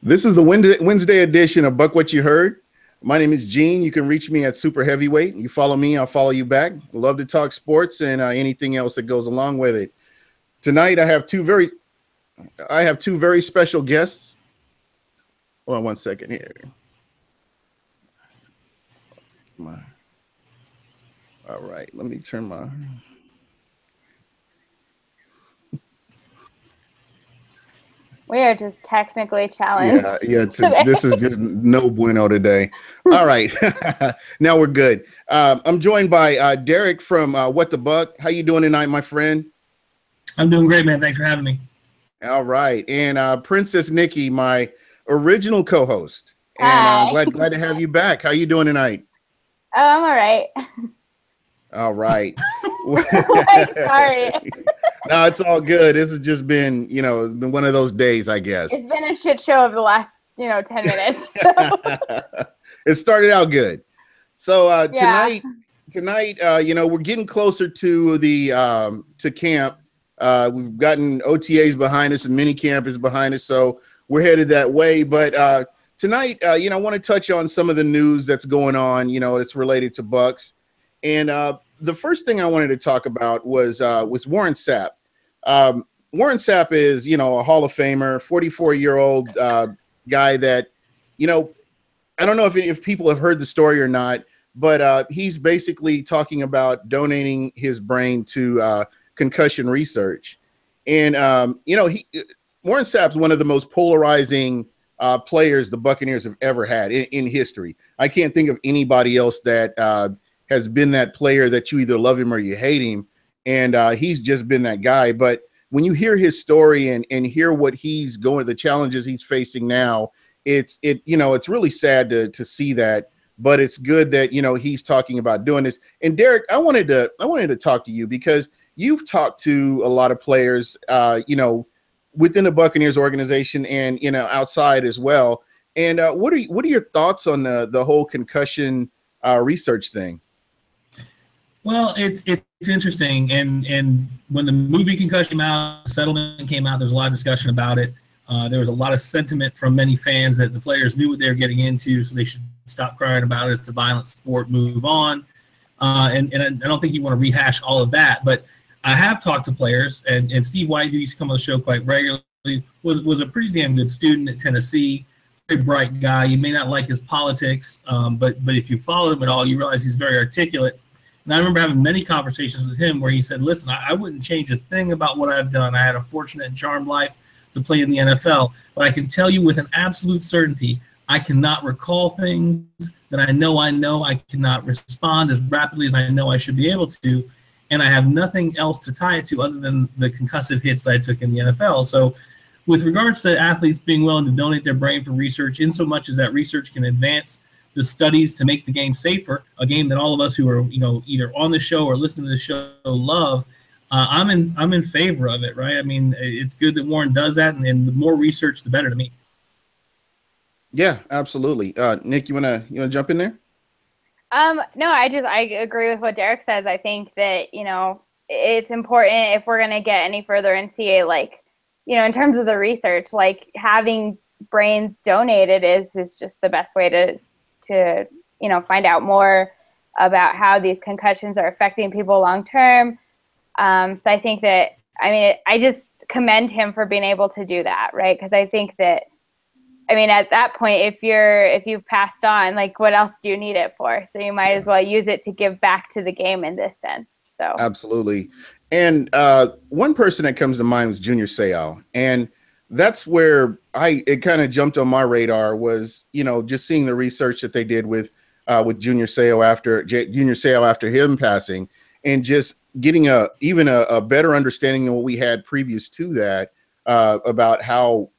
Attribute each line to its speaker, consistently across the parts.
Speaker 1: This is the Wednesday edition of Buc What You Heard. My name is Gene. You can reach me at Super Heavyweight. You follow me, I'll follow you back. Love to talk sports and anything else that goes along with it. Tonight, I have two very special guests. Hold on one second here. All right, let me turn my.
Speaker 2: We are just technically challenged.
Speaker 1: This is just no bueno today. All right, now we're good. I'm joined by Derek from What the Buc. How you doing tonight, my friend?
Speaker 3: I'm doing great, man. Thanks for having me.
Speaker 1: All right, and Princess Nikki, my original co-host. And glad to have you back. How you doing tonight?
Speaker 2: Oh, I'm all right.
Speaker 1: All right.
Speaker 2: Sorry.
Speaker 1: No, it's all good. This has just been, it's been one of those days, I guess.
Speaker 2: It's been a shit show of the last, 10 minutes. So.
Speaker 1: It started out good. So tonight, we're getting closer to the to camp. We've gotten OTAs behind us and mini camp is behind us, so we're headed that way. But tonight, I want to touch on some of the news that's going on. It's related to Bucs. And the first thing I wanted to talk about was Warren Sapp. Warren Sapp is, a Hall of Famer, 44-year-old guy that, I don't know if people have heard the story or not, but he's basically talking about donating his brain to concussion research. And, Warren Sapp's one of the most polarizing players the Buccaneers have ever had in history. I can't think of anybody else that has been that player that you either love him or you hate him. And he's just been that guy. But when you hear his story and hear what he's going, the challenges he's facing now, it's really sad to see that. But it's good that, he's talking about doing this. And Derek, I wanted to talk to you because you've talked to a lot of players, within the Buccaneers organization and, outside as well. And what are your thoughts on the whole concussion research thing?
Speaker 3: Well, it's interesting, and when the movie Concussion came out, Settlement came out, there's a lot of discussion about it. There was a lot of sentiment from many fans that the players knew what they were getting into, so they should stop crying about it. It's a violent sport, move on. And I don't think you want to rehash all of that, but I have talked to players, and Steve White, who used to come on the show quite regularly, was a pretty damn good student at Tennessee, very bright guy. You may not like his politics, but if you followed him at all, you realize he's very articulate. And I remember having many conversations with him where he said, listen, I wouldn't change a thing about what I've done. I had a fortunate and charmed life to play in the NFL. But I can tell you with an absolute certainty, I cannot recall things that I know. I cannot respond as rapidly as I know I should be able to. And I have nothing else to tie it to other than the concussive hits that I took in the NFL. So with regards to athletes being willing to donate their brain for research, in so much as that research can advance the studies to make the game safer, a game that all of us who are, either on the show or listening to the show love, I'm in favor of it, right? I mean, it's good that Warren does that, and the more research, the better to me.
Speaker 1: Yeah, absolutely. Nick, you wanna jump in there?
Speaker 2: No, I agree with what Derek says. I think that, it's important if we're going to get any further in CA, in terms of the research, having brains donated is just the best way to find out more about how these concussions are affecting people long term. So I think that, I just commend him for being able to do that, right? Because I think that, at that point, if you've passed on, what else do you need it for? So you might as well use it to give back to the game in this sense. So
Speaker 1: absolutely. And one person that comes to mind was Junior Seau, and that's where it kind of jumped on my radar was, just seeing the research that they did with Junior Seau after him passing, and just getting even a better understanding than what we had previous to that about how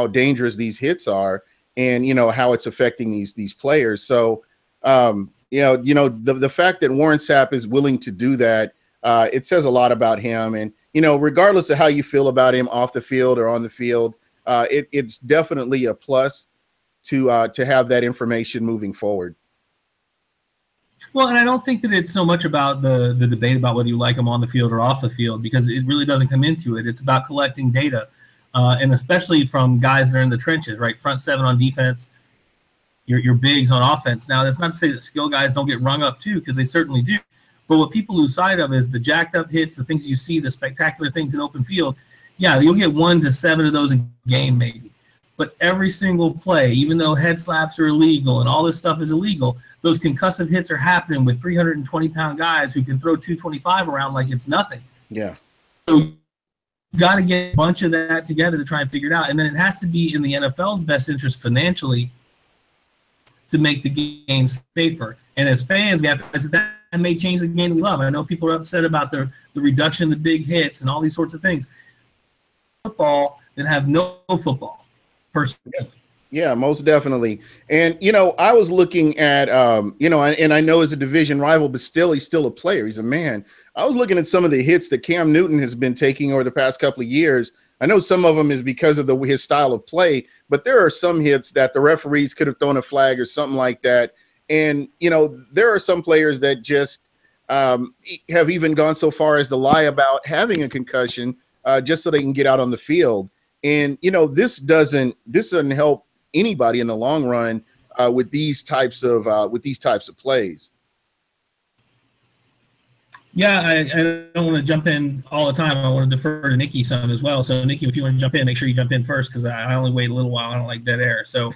Speaker 1: dangerous these hits are and, how it's affecting these players. So, the fact that Warren Sapp is willing to do that, it says a lot about him. And, regardless of how you feel about him off the field or on the field, it's definitely a plus to have that information moving forward.
Speaker 3: Well, and I don't think that it's so much about the debate about whether you like him on the field or off the field, because it really doesn't come into it. It's about collecting data. and especially from guys that are in the trenches, right? Front seven on defense, your bigs on offense. Now, that's not to say that skill guys don't get rung up too, because they certainly do. But what people lose sight of is the jacked up hits, the things you see, the spectacular things in open field. Yeah, you'll get 1 to 7 of those a game maybe. But every single play, even though head slaps are illegal and all this stuff is illegal, those concussive hits are happening with 320-pound guys who can throw 225 around like it's nothing.
Speaker 1: Yeah.
Speaker 3: So you got to get a bunch of that together to try and figure it out. And then it has to be in the NFL's best interest financially to make the game safer. And as fans, we have to, that may change the game we love. I know people are upset about the reduction of the big hits and all these sorts of things. Football than have no football, personally.
Speaker 1: Yeah, most definitely. And, I was looking at, and I know he's a division rival, but still, he's still a player. He's a man. I was looking at some of the hits that Cam Newton has been taking over the past couple of years. I know some of them is because of his style of play, but there are some hits that the referees could have thrown a flag or something like that. And, there are some players that just have even gone so far as to lie about having a concussion just so they can get out on the field. And, this doesn't help anybody in the long run with these types of plays.
Speaker 3: Yeah, I don't want to jump in all the time. I want to defer to Nikki some as well. So, Nikki, if you want to jump in, make sure you jump in first because I only wait a little while. I don't like dead air. So,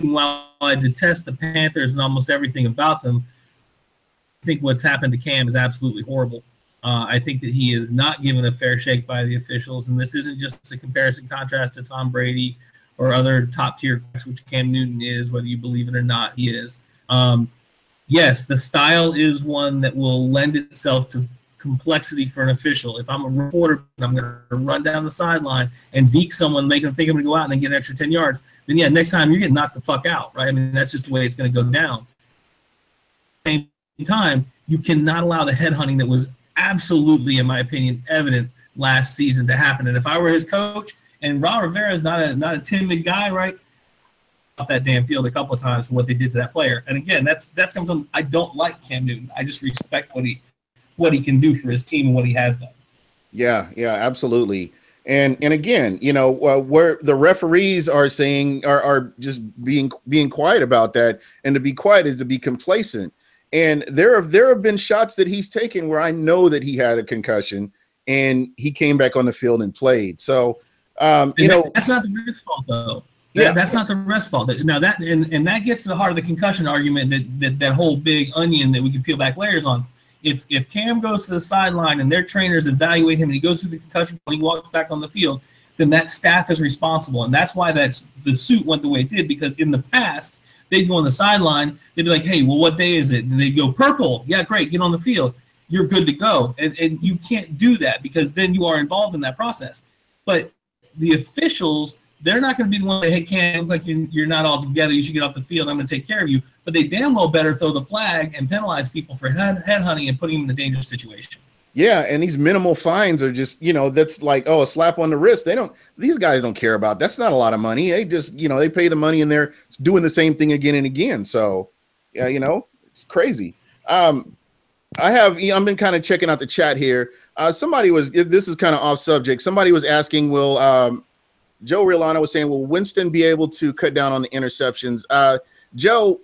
Speaker 3: while I detest the Panthers and almost everything about them, I think what's happened to Cam is absolutely horrible. I think that he is not given a fair shake by the officials, and this isn't just a comparison contrast to Tom Brady or other top-tier, which Cam Newton is, whether you believe it or not, he is. Yes, the style is one that will lend itself to complexity for an official. If I'm a reporter and I'm going to run down the sideline and deke someone, make them think I'm going to go out and then get an extra 10 yards, then, yeah, next time you're getting knocked the fuck out, right? I mean, that's just the way it's going to go down. At the same time, you cannot allow the headhunting that was absolutely, in my opinion, evident last season to happen. And if I were his coach, and Ron Rivera is not a timid guy, right? Off that damn field a couple of times for what they did to that player. And again, that's coming from, I don't like Cam Newton. I just respect what he can do for his team and what he has done. Yeah,
Speaker 1: absolutely. And again, where the referees are saying are just being quiet about that, and to be quiet is to be complacent. And there have been shots that he's taken where I know that he had a concussion and he came back on the field and played. So
Speaker 3: that's not the ref's fault though. Yeah, that's not the ref's fault. Now that and that gets to the heart of the concussion argument that whole big onion that we can peel back layers on. If Cam goes to the sideline and their trainers evaluate him and he goes through the concussion and he walks back on the field, then that staff is responsible. And that's why the suit went the way it did, because in the past, they'd go on the sideline, they'd be like, hey, well, what day is it? And they'd go, purple. Yeah, great, get on the field. You're good to go. And you can't do that because then you are involved in that process. But the officials, they're not going to be the one that, hey, Cam, like you're not all together, you should get off the field, I'm going to take care of you. But they damn well better throw the flag and penalize people for headhunting and putting them in a dangerous situation.
Speaker 1: Yeah, and these minimal fines are just, that's like, a slap on the wrist. These guys don't care about. That's not a lot of money. They just, they pay the money and they're doing the same thing again and again. So, yeah, it's crazy. I've been kind of checking out the chat here. This is kind of off subject. Somebody was asking, Joe Riolano was saying, will Winston be able to cut down on the interceptions? Joe,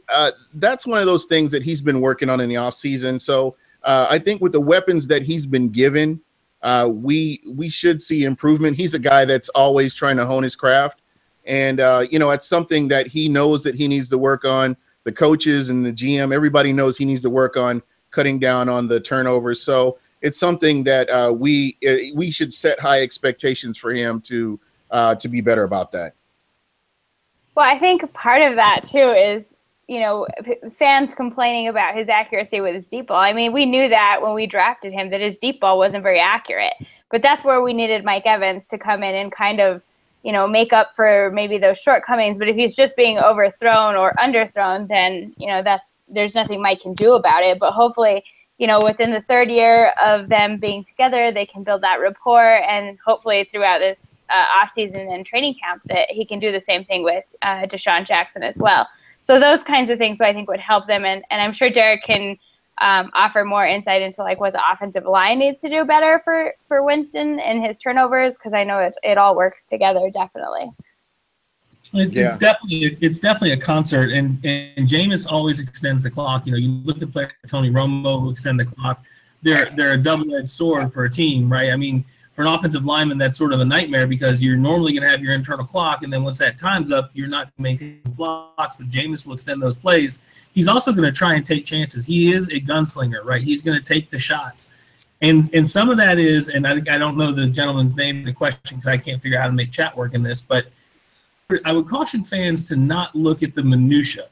Speaker 1: that's one of those things that he's been working on in the offseason. So I think with the weapons that he's been given, we should see improvement. He's a guy that's always trying to hone his craft. And, it's something that he knows that he needs to work on. The coaches and the GM, everybody knows he needs to work on cutting down on the turnovers. So it's something that we should set high expectations for him to be better about that.
Speaker 2: Well, I think part of that too is, fans complaining about his accuracy with his deep ball. I mean, we knew that when we drafted him, that his deep ball wasn't very accurate, but that's where we needed Mike Evans to come in and kind of, make up for maybe those shortcomings. But if he's just being overthrown or underthrown, then, there's nothing Mike can do about it. But hopefully, within the third year of them being together, they can build that rapport, and hopefully throughout this offseason and training camp that he can do the same thing with Deshaun Jackson as well. So those kinds of things I think would help them, and I'm sure Derek can offer more insight into like what the offensive line needs to do better for Winston and his turnovers, because I know it all works together definitely.
Speaker 3: It's definitely a concert, and Jameis always extends the clock. You know, you look at player Tony Romo who extend the clock. They're a double-edged sword for a team, right? I mean, for an offensive lineman, that's sort of a nightmare because you're normally going to have your internal clock, and then once that time's up, you're not maintaining blocks. But Jameis will extend those plays. He's also going to try and take chances. He is a gunslinger, right? He's going to take the shots, and some of that is, and I don't know the gentleman's name in the question because I can't figure out how to make chat work in this, but I would caution fans to not look at the minutia.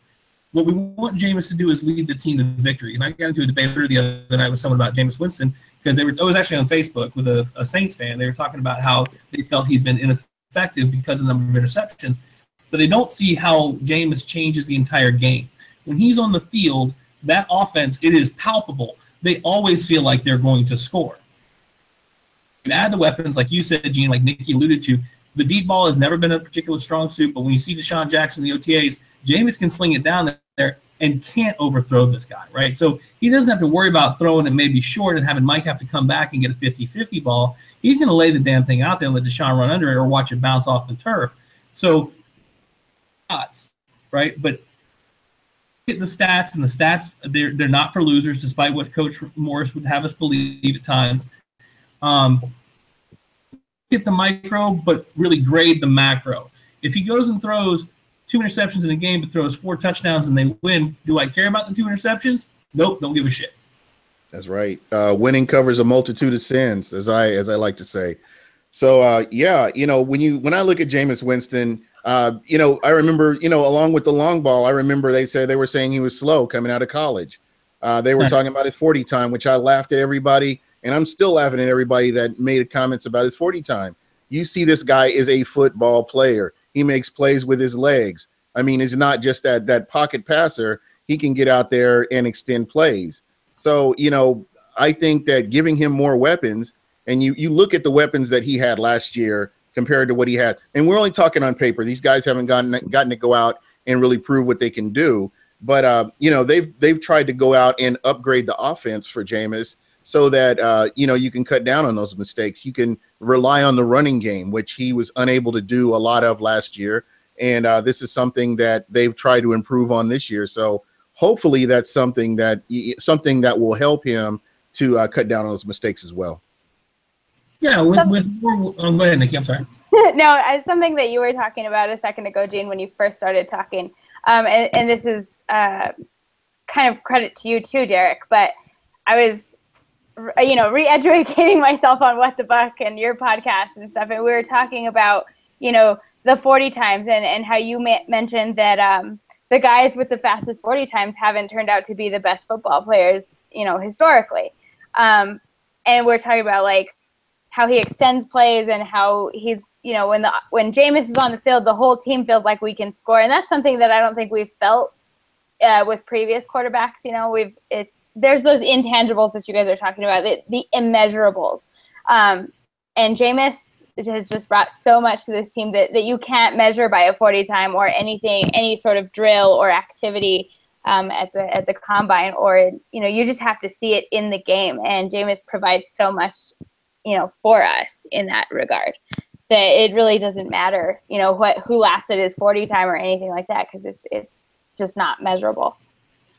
Speaker 3: What we want Jameis to do is lead the team to victory. And I got into a debate the other night with someone about Jameis Winston because I was actually on Facebook with a Saints fan. They were talking about how they felt he'd been ineffective because of the number of interceptions, but they don't see how Jameis changes the entire game. When he's on the field, that offense, it is palpable. They always feel like they're going to score. You add the weapons, like you said, Gene, like Nikki alluded to, the deep ball has never been a particular strong suit, but when you see Deshaun Jackson in the OTAs, Jameis can sling it down there and can't overthrow this guy, right? So he doesn't have to worry about throwing it maybe short and having Mike have to come back and get a 50-50 ball. He's going to lay the damn thing out there and let Deshaun run under it or watch it bounce off the turf. So, right? But get the stats, and the stats, they're not for losers, despite what Coach Morris would have us believe at times. Get the micro, but really grade the macro. If he goes and throws 2 interceptions in a game but throws 4 touchdowns and they win, do I care about the 2 interceptions? Nope, don't give a shit.
Speaker 1: That's right. Winning covers a multitude of sins, as I like to say. So yeah, you know, when I look at Jameis Winston, you know, I remember, you know, along with the long ball, I remember they were saying he was slow coming out of college. They were talking about his 40 time, which I laughed at everybody. And I'm still laughing at everybody that made comments about his 40 time. You see, this guy is a football player. He makes plays with his legs. I mean, it's not just that pocket passer. He can get out there and extend plays. So, you know, I think that giving him more weapons, and you look at the weapons that he had last year compared to what he had, and we're only talking on paper. These guys haven't gotten to go out and really prove what they can do. But, you know, they've tried to go out and upgrade the offense for Jameis, so that, you know, you can cut down on those mistakes. You can rely on the running game, which he was unable to do a lot of last year. And this is something that they've tried to improve on this year. So hopefully that's something that will help him to cut down on those mistakes as well. Yeah.
Speaker 3: Go ahead, Nikki. I'm sorry.
Speaker 2: No, as something that you were talking about a second ago, Gene, when you first started talking, and this is kind of credit to you too, Derek, but I was, you know, re-educating myself on What the Buc and your podcast and stuff. And we were talking about, you know, the 40 times and how you mentioned that the guys with the fastest 40 times haven't turned out to be the best football players, you know, historically. And we're talking about like how he extends plays and how he's, you know, when Jameis is on the field, the whole team feels like we can score. And that's something that I don't think we've felt with previous quarterbacks. You know, there's those intangibles that you guys are talking about, the immeasurables, and Jameis has just brought so much to this team that you can't measure by a 40 time or any sort of drill or activity at the combine, or, you know, you just have to see it in the game. And Jameis provides so much, you know, for us in that regard, that it really doesn't matter, you know, who laughs at his 40 time or anything like that, because it's just not measurable.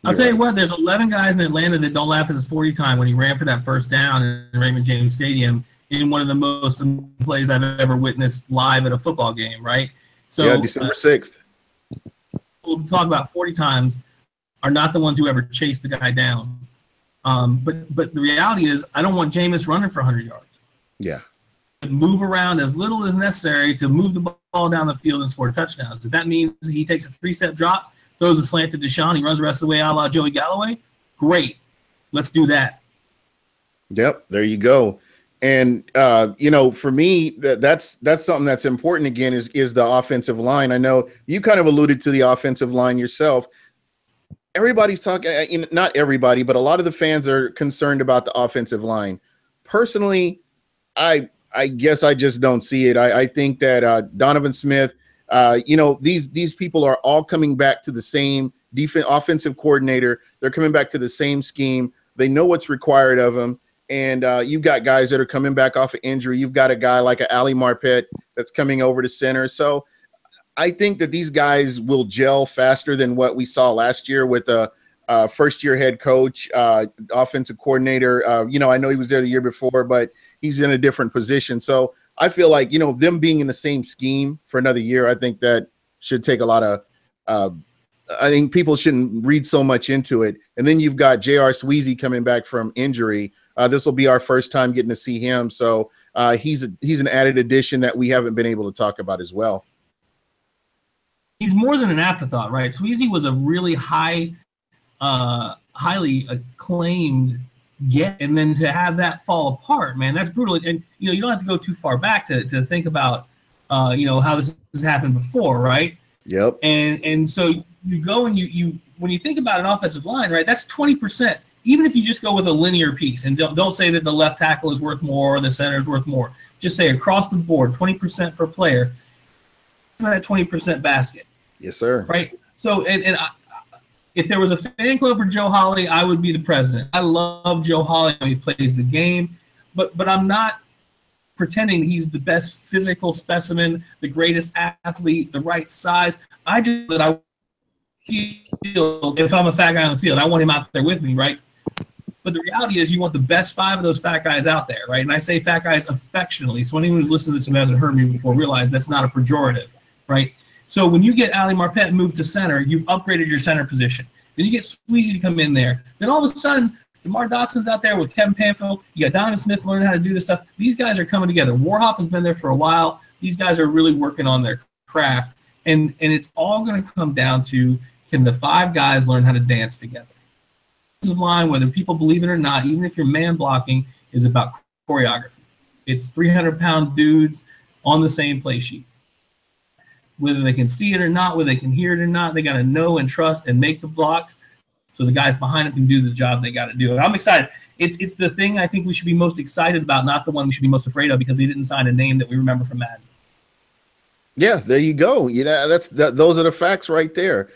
Speaker 3: I'll tell you what, there's 11 guys in Atlanta that don't laugh at his 40 time when he ran for that first down in Raymond James Stadium in one of the most plays I've ever witnessed live at a football game, right? So
Speaker 1: yeah, December 6th.
Speaker 3: People talk about 40 times are not the ones who ever chase the guy down. But the reality is, I don't want Jameis running for 100 yards.
Speaker 1: Yeah.
Speaker 3: Move around as little as necessary to move the ball down the field and score touchdowns. If that means he takes a 3-step drop, throws a slant to Deshaun, he runs the rest of the way a la Joey Galloway, great. Let's do that.
Speaker 1: Yep, there you go. And, you know, for me, that's something that's important, again, is the offensive line. I know you kind of alluded to the offensive line yourself. Everybody's talking, not everybody, but a lot of the fans are concerned about the offensive line. Personally, I guess I just don't see it. I think that Donovan Smith, you know, these people are all coming back to the same offensive coordinator. They're coming back to the same scheme. They know what's required of them. And you've got guys that are coming back off of injury. You've got a guy like a Ali Marpet that's coming over to center. So I think that these guys will gel faster than what we saw last year with a first-year head coach, offensive coordinator. You know, I know he was there the year before, but he's in a different position. So I feel like, you know, them being in the same scheme for another year, I think that should take a lot of I think people shouldn't read so much into it. And then you've got J.R. Sweezy coming back from injury. This will be our first time getting to see him. So he's an added addition that we haven't been able to talk about as well.
Speaker 3: He's more than an afterthought, right? Sweezy was a really highly acclaimed get, and then to have that fall apart, man, that's brutal. And, you know, you don't have to go too far back to think about, you know, how this has happened before, right?
Speaker 1: Yep.
Speaker 3: And so you go and you when you think about an offensive line, right, that's 20%. Even if you just go with a linear piece, and don't say that the left tackle is worth more or the center is worth more. Just say across the board, 20% per player. That 20% basket.
Speaker 1: Yes, sir.
Speaker 3: Right. So, if there was a fan club for Joe Hawley, I would be the president. I love Joe Hawley when he plays the game, but I'm not pretending he's the best physical specimen, the greatest athlete, the right size. I just that I feel if I'm a fat guy on the field, I want him out there with me, right? But the reality is you want the best 5 of those fat guys out there, right? And I say fat guys affectionately. So anyone who's listening to this and hasn't heard me before realize that's not a pejorative, right? So when you get Ali Marpet moved to center, you've upgraded your center position. Then you get Sweezy to come in there. Then all of a sudden, DeMar Dotson's out there with Kevin Panfield. You got Donovan Smith learning how to do this stuff. These guys are coming together. Warhop has been there for a while. These guys are really working on their craft. And it's all going to come down to, can the 5 guys learn how to dance together? Offensive line, whether people believe it or not, even if you're man blocking, is about choreography. It's 300-pound dudes on the same play sheet. Whether they can see it or not, whether they can hear it or not, they got to know and trust and make the blocks so the guys behind them can do the job they got to do. And I'm excited. It's the thing I think we should be most excited about, not the one we should be most afraid of, because they didn't sign a name that we remember from Madden.
Speaker 1: Yeah, there you go. You know, those are the facts right there.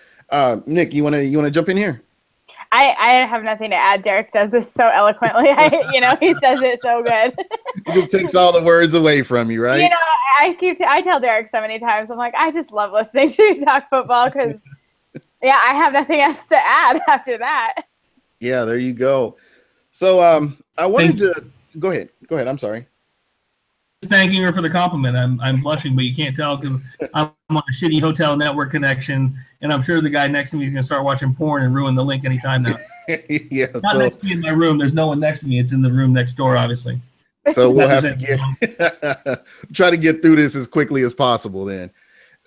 Speaker 1: Nick, you wanna jump in here?
Speaker 2: I have nothing to add. Derek does this so eloquently. He says it so good.
Speaker 1: He takes all the words away from you, right?
Speaker 2: You know, I tell Derek so many times, I'm like, I just love listening to you talk football because, yeah, I have nothing else to add after that.
Speaker 1: Yeah, there you go. So I wanted to go ahead. I'm sorry.
Speaker 3: Thanking her for the compliment. I'm blushing, but you can't tell because I'm on a shitty hotel network connection, and I'm sure the guy next to me is going to start watching porn and ruin the link anytime now.
Speaker 1: Yeah,
Speaker 3: not next to me in my room. There's no one next to me. It's in the room next door, obviously.
Speaker 1: So we'll have to try to get through this as quickly as possible then.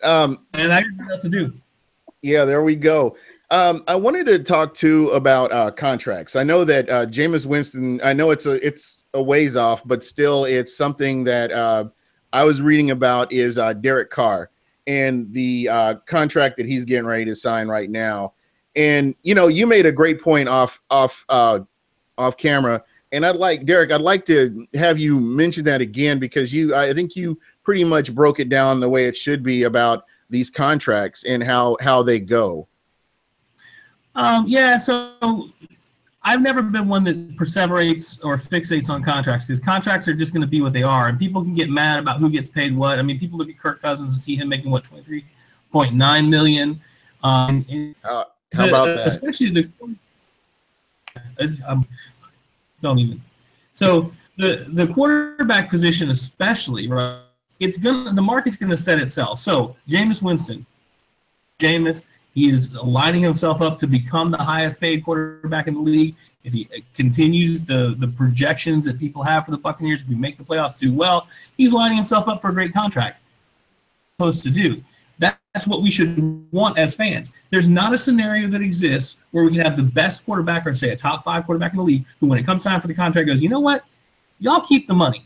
Speaker 3: And I got nothing else to do.
Speaker 1: Yeah, there we go. I wanted to talk too about contracts. I know that Jameis Winston, I know it's a ways off, but still it's something that I was reading about is Derek Carr and the contract that he's getting ready to sign right now. And, you know, you made a great point off camera. And I'd like to have you mention that again, because I think you pretty much broke it down the way it should be about these contracts and how they go.
Speaker 3: Yeah, so I've never been one that perseverates or fixates on contracts, because contracts are just going to be what they are, and people can get mad about who gets paid what. I mean, people look at Kirk Cousins and see him making what, $23.9 million.
Speaker 1: How about that?
Speaker 3: Especially don't even. So the quarterback position, especially, right? The market's going to set itself. So Jameis Winston, he is lining himself up to become the highest paid quarterback in the league. If he continues the projections that people have for the Buccaneers, if we make the playoffs, do well, he's lining himself up for a great contract. Supposed to do. That's what we should want as fans. There's not a scenario that exists where we can have the best quarterback, or say a top 5 quarterback in the league, who when it comes time for the contract goes, you know what? Y'all keep the money.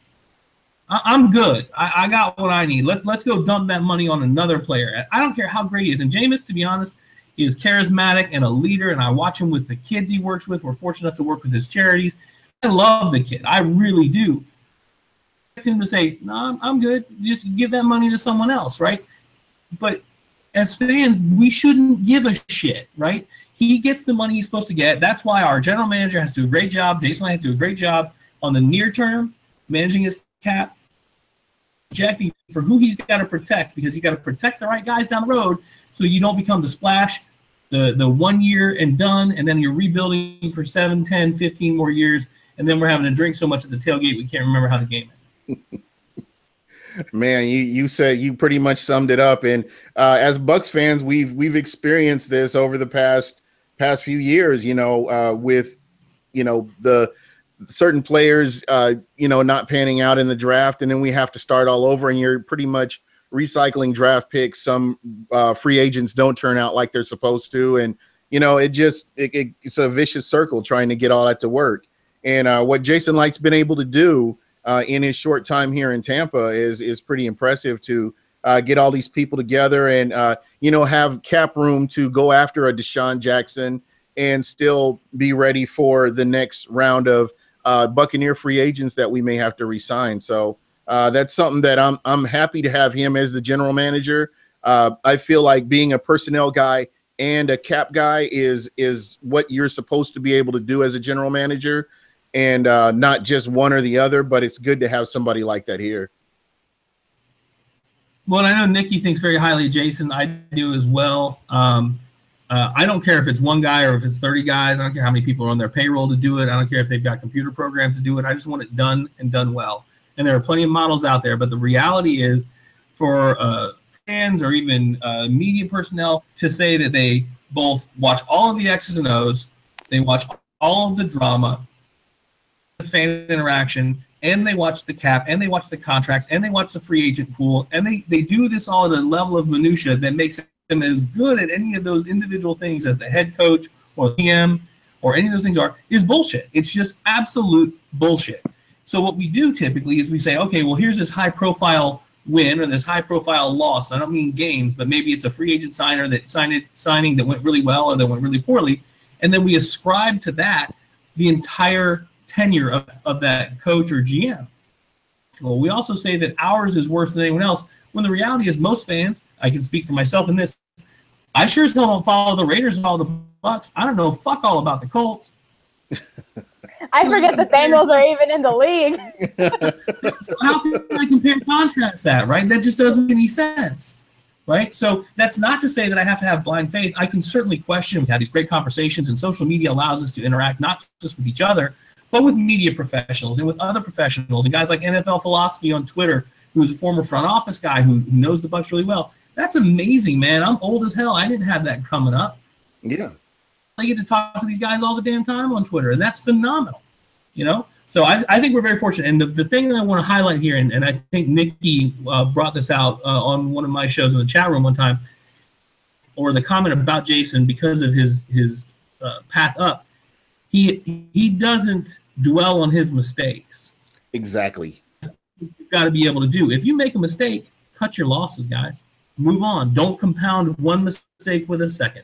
Speaker 3: I'm good. I got what I need. Let's go dump that money on another player. I don't care how great he is. And Jameis, to be honest, is charismatic and a leader, and I watch him with the kids he works with. We're fortunate enough to work with his charities. I love the kid. I really do. I expect him to say, no, I'm good. Just give that money to someone else, right? But as fans, we shouldn't give a shit, right? He gets the money he's supposed to get. That's why our general manager has to do a great job. Jason has to do a great job on the near term, managing his cap, projecting for who he's got to protect, because you got to protect the right guys down the road so you don't become the splash, the 1 year and done, and then you're rebuilding for 7, 10, 15 more years, and then we're having to drink so much at the tailgate we can't remember how the game ended.
Speaker 1: Man, you said, you pretty much summed it up. And as Bucs fans, we've experienced this over the past few years, with, the certain players, not panning out in the draft, and then we have to start all over, and you're pretty much recycling draft picks. Some free agents don't turn out like they're supposed to, and it's a vicious circle trying to get all that to work. And what Jason Licht's been able to do in his short time here in Tampa is pretty impressive, to get all these people together and have cap room to go after a Deshaun Jackson and still be ready for the next round of Buccaneer free agents that we may have to re-sign. So that's something that I'm happy to have him as the general manager. I feel like being a personnel guy and a cap guy is what you're supposed to be able to do as a general manager, and not just one or the other, but it's good to have somebody like that here.
Speaker 3: Well, I know Nikki thinks very highly of Jason. I do as well. I don't care if it's one guy or if it's 30 guys. I don't care how many people are on their payroll to do it. I don't care if they've got computer programs to do it. I just want it done and done well. And there are plenty of models out there, but the reality is for fans or even media personnel to say that they both watch all of the X's and O's, they watch all of the drama, the fan interaction, and they watch the cap, and they watch the contracts, and they watch the free agent pool, and they do this all at a level of minutia that makes them as good at any of those individual things as the head coach or PM or any of those things is bullshit. It's just absolute bullshit. So what we do typically is we say, okay, well, here's this high-profile win or this high-profile loss. I don't mean games, but maybe it's a free agent signing that went really well or that went really poorly, and then we ascribe to that the entire tenure of that coach or GM. Well, we also say that ours is worse than anyone else, when the reality is most fans, I can speak for myself in this, I sure as hell don't follow the Raiders and all the Bucs. I don't know fuck all about the Colts.
Speaker 2: I forget the Bengals are even in the league.
Speaker 3: So how can I compare and contrast that, right? That just doesn't make any sense, right? So that's not to say that I have to have blind faith. I can certainly question. We have these great conversations, and social media allows us to interact not just with each other, but with media professionals and with other professionals and guys like NFL Philosophy on Twitter, who's a former front office guy who knows the Bucs really well. That's amazing, man. I'm old as hell. I didn't have that coming up.
Speaker 1: Yeah.
Speaker 3: I get to talk to these guys all the damn time on Twitter, and that's phenomenal, So I think we're very fortunate. And the thing that I want to highlight here, and I think Nikki brought this out on one of my shows in the chat room one time, or the comment about Jason because of his path up, he doesn't dwell on his mistakes.
Speaker 1: Exactly.
Speaker 3: You've got to be able to do. If you make a mistake, cut your losses, guys. Move on. Don't compound one mistake with a second.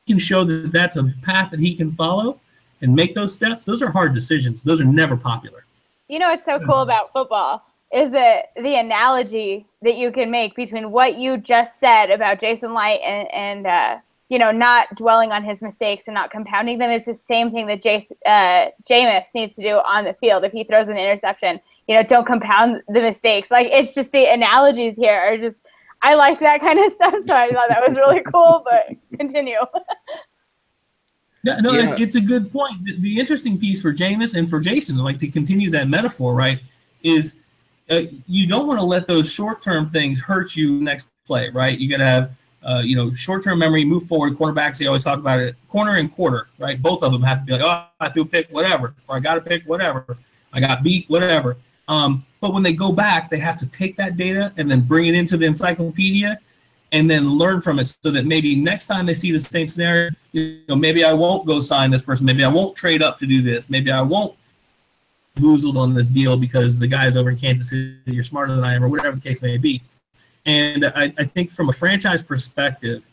Speaker 3: He can show that that's a path that he can follow and make those steps. Those are hard decisions. Those are never popular.
Speaker 2: What's so cool about football is that the analogy that you can make between what you just said about Jason Licht and not dwelling on his mistakes and not compounding them is the same thing that Jameis needs to do on the field. If he throws an interception, don't compound the mistakes. Like, it's just the analogies here are just, I like that kind of stuff. So I thought that was really cool, but continue.
Speaker 3: Yeah. It's a good point. The interesting piece for Jameis and for Jason, like to continue that metaphor, right, is you don't want to let those short-term things hurt you next play, right? You got to have short-term memory, move forward. Quarterbacks, they always talk about it, corner and quarter, right? Both of them have to be like, oh, I threw a pick, whatever, or I got a pick, whatever, I got beat, whatever. But when they go back, they have to take that data and then bring it into the encyclopedia and then learn from it so that maybe next time they see the same scenario, maybe I won't go sign this person. Maybe I won't trade up to do this. Maybe I won't boozled on this deal because the guys over in Kansas City are smarter than I am, or whatever the case may be. And I think from a franchise perspective,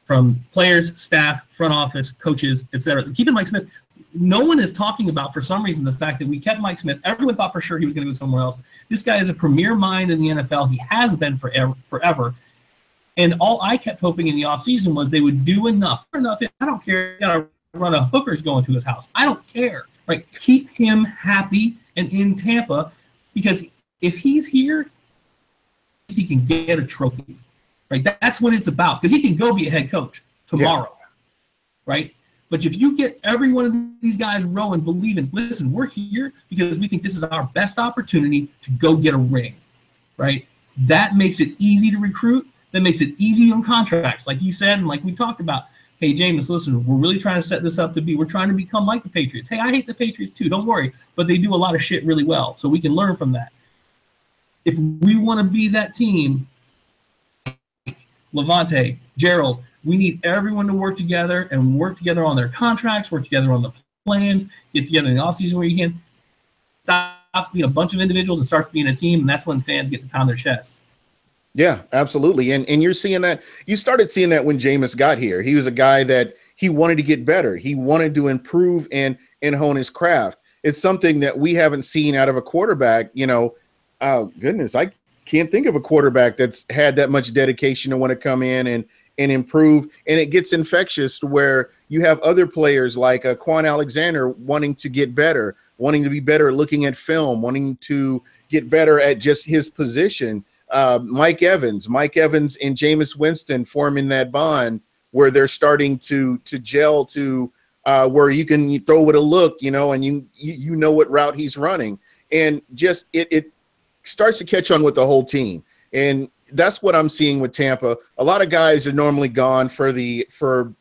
Speaker 3: from players, staff, front office, coaches, etc., keeping Mike Smith, no one is talking about, for some reason, the fact that we kept Mike Smith. Everyone thought for sure he was going to go somewhere else. This guy is a premier mind in the NFL. He has been forever. And all I kept hoping in the offseason was they would do enough. I don't care. Got to run a hookers going to his house. I don't care. Right? Keep him happy and in Tampa, because if he's here, he can get a trophy. Right? That's what it's about, because he can go be a head coach tomorrow. Yeah. Right? But if you get every one of these guys rowing, believing, listen, we're here because we think this is our best opportunity to go get a ring. Right? That makes it easy to recruit. That makes it easy on contracts, like you said, and like we talked about. Hey, Jameis, listen, we're really trying to set this up we're trying to become like the Patriots. Hey, I hate the Patriots too, don't worry, but they do a lot of shit really well, so we can learn from that. If we want to be that team, Levante, Gerald, we need everyone to work together and work together on their contracts, work together on the plans, get together in the offseason where you can. Stops being a bunch of individuals and starts being a team, and that's when fans get to pound their chests.
Speaker 1: Yeah, absolutely. And you're seeing that. You started seeing that when Jameis got here. He was a guy that he wanted to get better. He wanted to improve and hone his craft. It's something that we haven't seen out of a quarterback. Oh, goodness, I can't think of a quarterback that's had that much dedication to want to come in and improve. And it gets infectious to where you have other players like Quan Alexander wanting to get better, wanting to be better at looking at film, wanting to get better at just his position. Mike Evans and Jameis Winston forming that bond where they're starting to gel to where you can throw it a look, and you know what route he's running, and just it starts to catch on with the whole team. And that's what I'm seeing with Tampa. A lot of guys are normally gone for the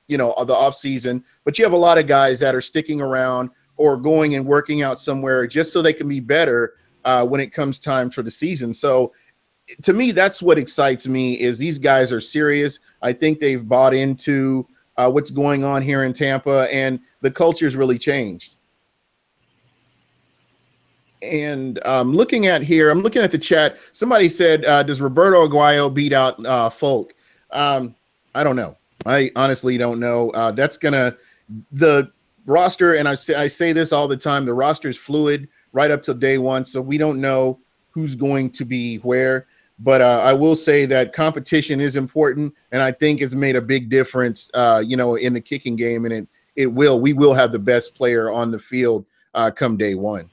Speaker 1: off season, but you have a lot of guys that are sticking around or going and working out somewhere just so they can be better when it comes time for the season. So to me, that's what excites me, is these guys are serious. I think they've bought into what's going on here in Tampa, and the culture's really changed. And I'm looking at the chat. Somebody said, does Roberto Aguayo beat out Folk? I don't know. I honestly don't know. The roster, and I say this all the time, the roster is fluid right up till day one, so we don't know who's going to be where. But I will say that competition is important, and I think it's made a big difference, in the kicking game, and we will have the best player on the field come day one.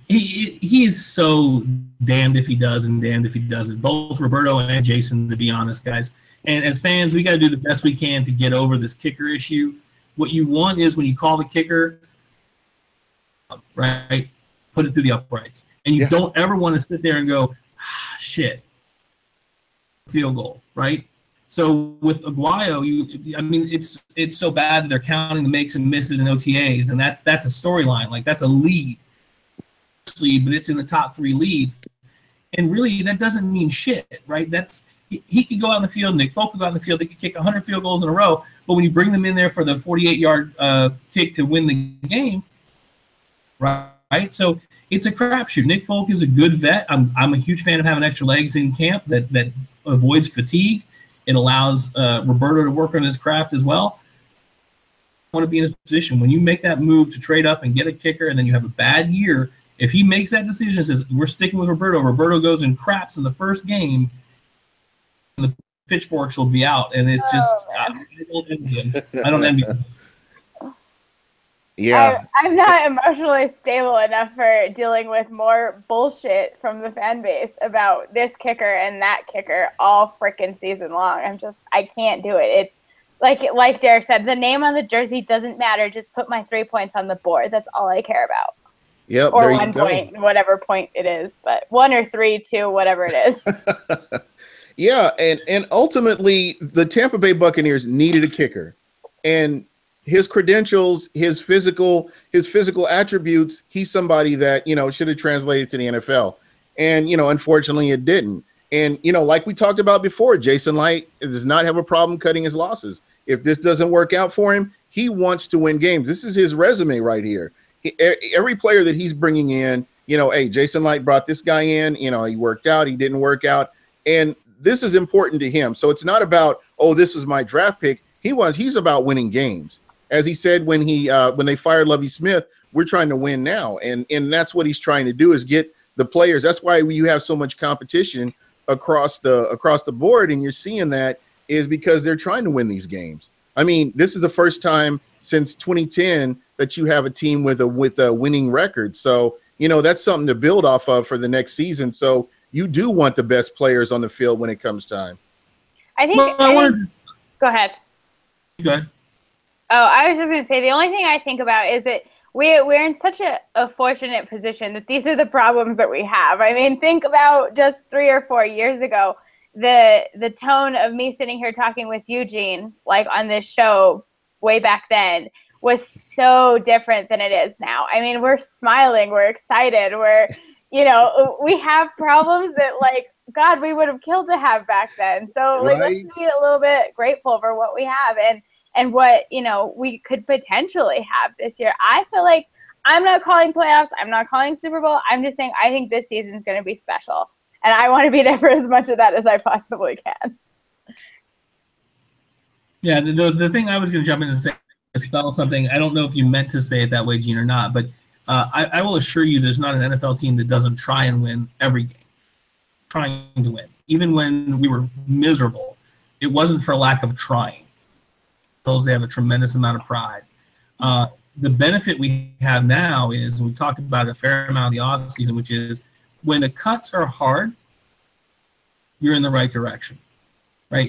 Speaker 3: He is so damned if he does and damned if he doesn't. Both Roberto and Jason, to be honest, guys. And as fans, we got to do the best we can to get over this kicker issue. What you want is when you call the kicker, right, put it through the uprights. And you don't ever want to sit there and go, shit, field goal, right? So with Aguayo, it's so bad that they're counting the makes and misses and OTAs, and that's a storyline. Like, that's a lead, but it's in the top 3 leads. And really, that doesn't mean shit, right? He could go out in the field, Nick Folk could go out in the field, they could kick 100 field goals in a row, but when you bring them in there for the 48-yard kick to win the game, right? So it's a crapshoot. Nick Folk is a good vet. I'm a huge fan of having extra legs in camp that avoids fatigue. It allows Roberto to work on his craft as well. I want to be in his position. When you make that move to trade up and get a kicker and then you have a bad year, if he makes that decision and says, we're sticking with Roberto goes and craps in the first game, the pitchforks will be out. And it's just, I don't envy him. I don't envy him.
Speaker 1: Yeah,
Speaker 2: I'm not emotionally stable enough for dealing with more bullshit from the fan base about this kicker and that kicker all freaking season long. I can't do it. It's like Derek said, the name on the jersey doesn't matter. Just put my 3 points on the board. That's all I care about.
Speaker 1: Yep,
Speaker 2: or 1 point, whatever point it is, but 1 or 3, 2, whatever it is.
Speaker 1: Yeah, and ultimately the Tampa Bay Buccaneers needed a kicker, and his credentials, his physical attributes, he's somebody that, should have translated to the NFL. And, unfortunately it didn't. And, like we talked about before, Jason Light does not have a problem cutting his losses. If this doesn't work out for him, he wants to win games. This is his resume right here. Every player that he's bringing in, hey, Jason Light brought this guy in, he worked out, he didn't work out. And this is important to him. So it's not about, oh, this is my draft pick. He's about winning games. As he said when they fired Lovie Smith, we're trying to win now, and that's what he's trying to do, is get the players. That's why you have so much competition across the board, and you're seeing that is because they're trying to win these games. I mean, this is the first time since 2010 that you have a team with a winning record. So, you know, that's something to build off of for the next season. So you do want the best players on the field when it comes time.
Speaker 2: I think. Go ahead.
Speaker 3: Go ahead.
Speaker 2: Oh, I was just going to say, the only thing I think about is that we're in such a fortunate position that these are the problems that we have. I mean, think about just 3 or 4 years ago, the tone of me sitting here talking with Eugene, like on this show way back then, was so different than it is now. I mean, we're smiling, we're excited, you know, we have problems that, like, God, we would have killed to have back then. So, like, let's be a little bit grateful for what we have and what, you know, we could potentially have this year. I feel like I'm not calling playoffs. I'm not calling Super Bowl. I'm just saying I think this season's going to be special. And I want to be there for as much of that as I possibly can.
Speaker 3: Yeah, the thing I was going to jump in and say is spell something. I don't know if you meant to say it that way, Gene, or not, but I will assure you there's not an NFL team that doesn't try and win every game. Trying to win. Even when we were miserable, it wasn't for lack of trying. They have a tremendous amount of pride. The benefit we have now is, and we've talked about it a fair amount of the offseason, which is when the cuts are hard, you're in the right direction, right?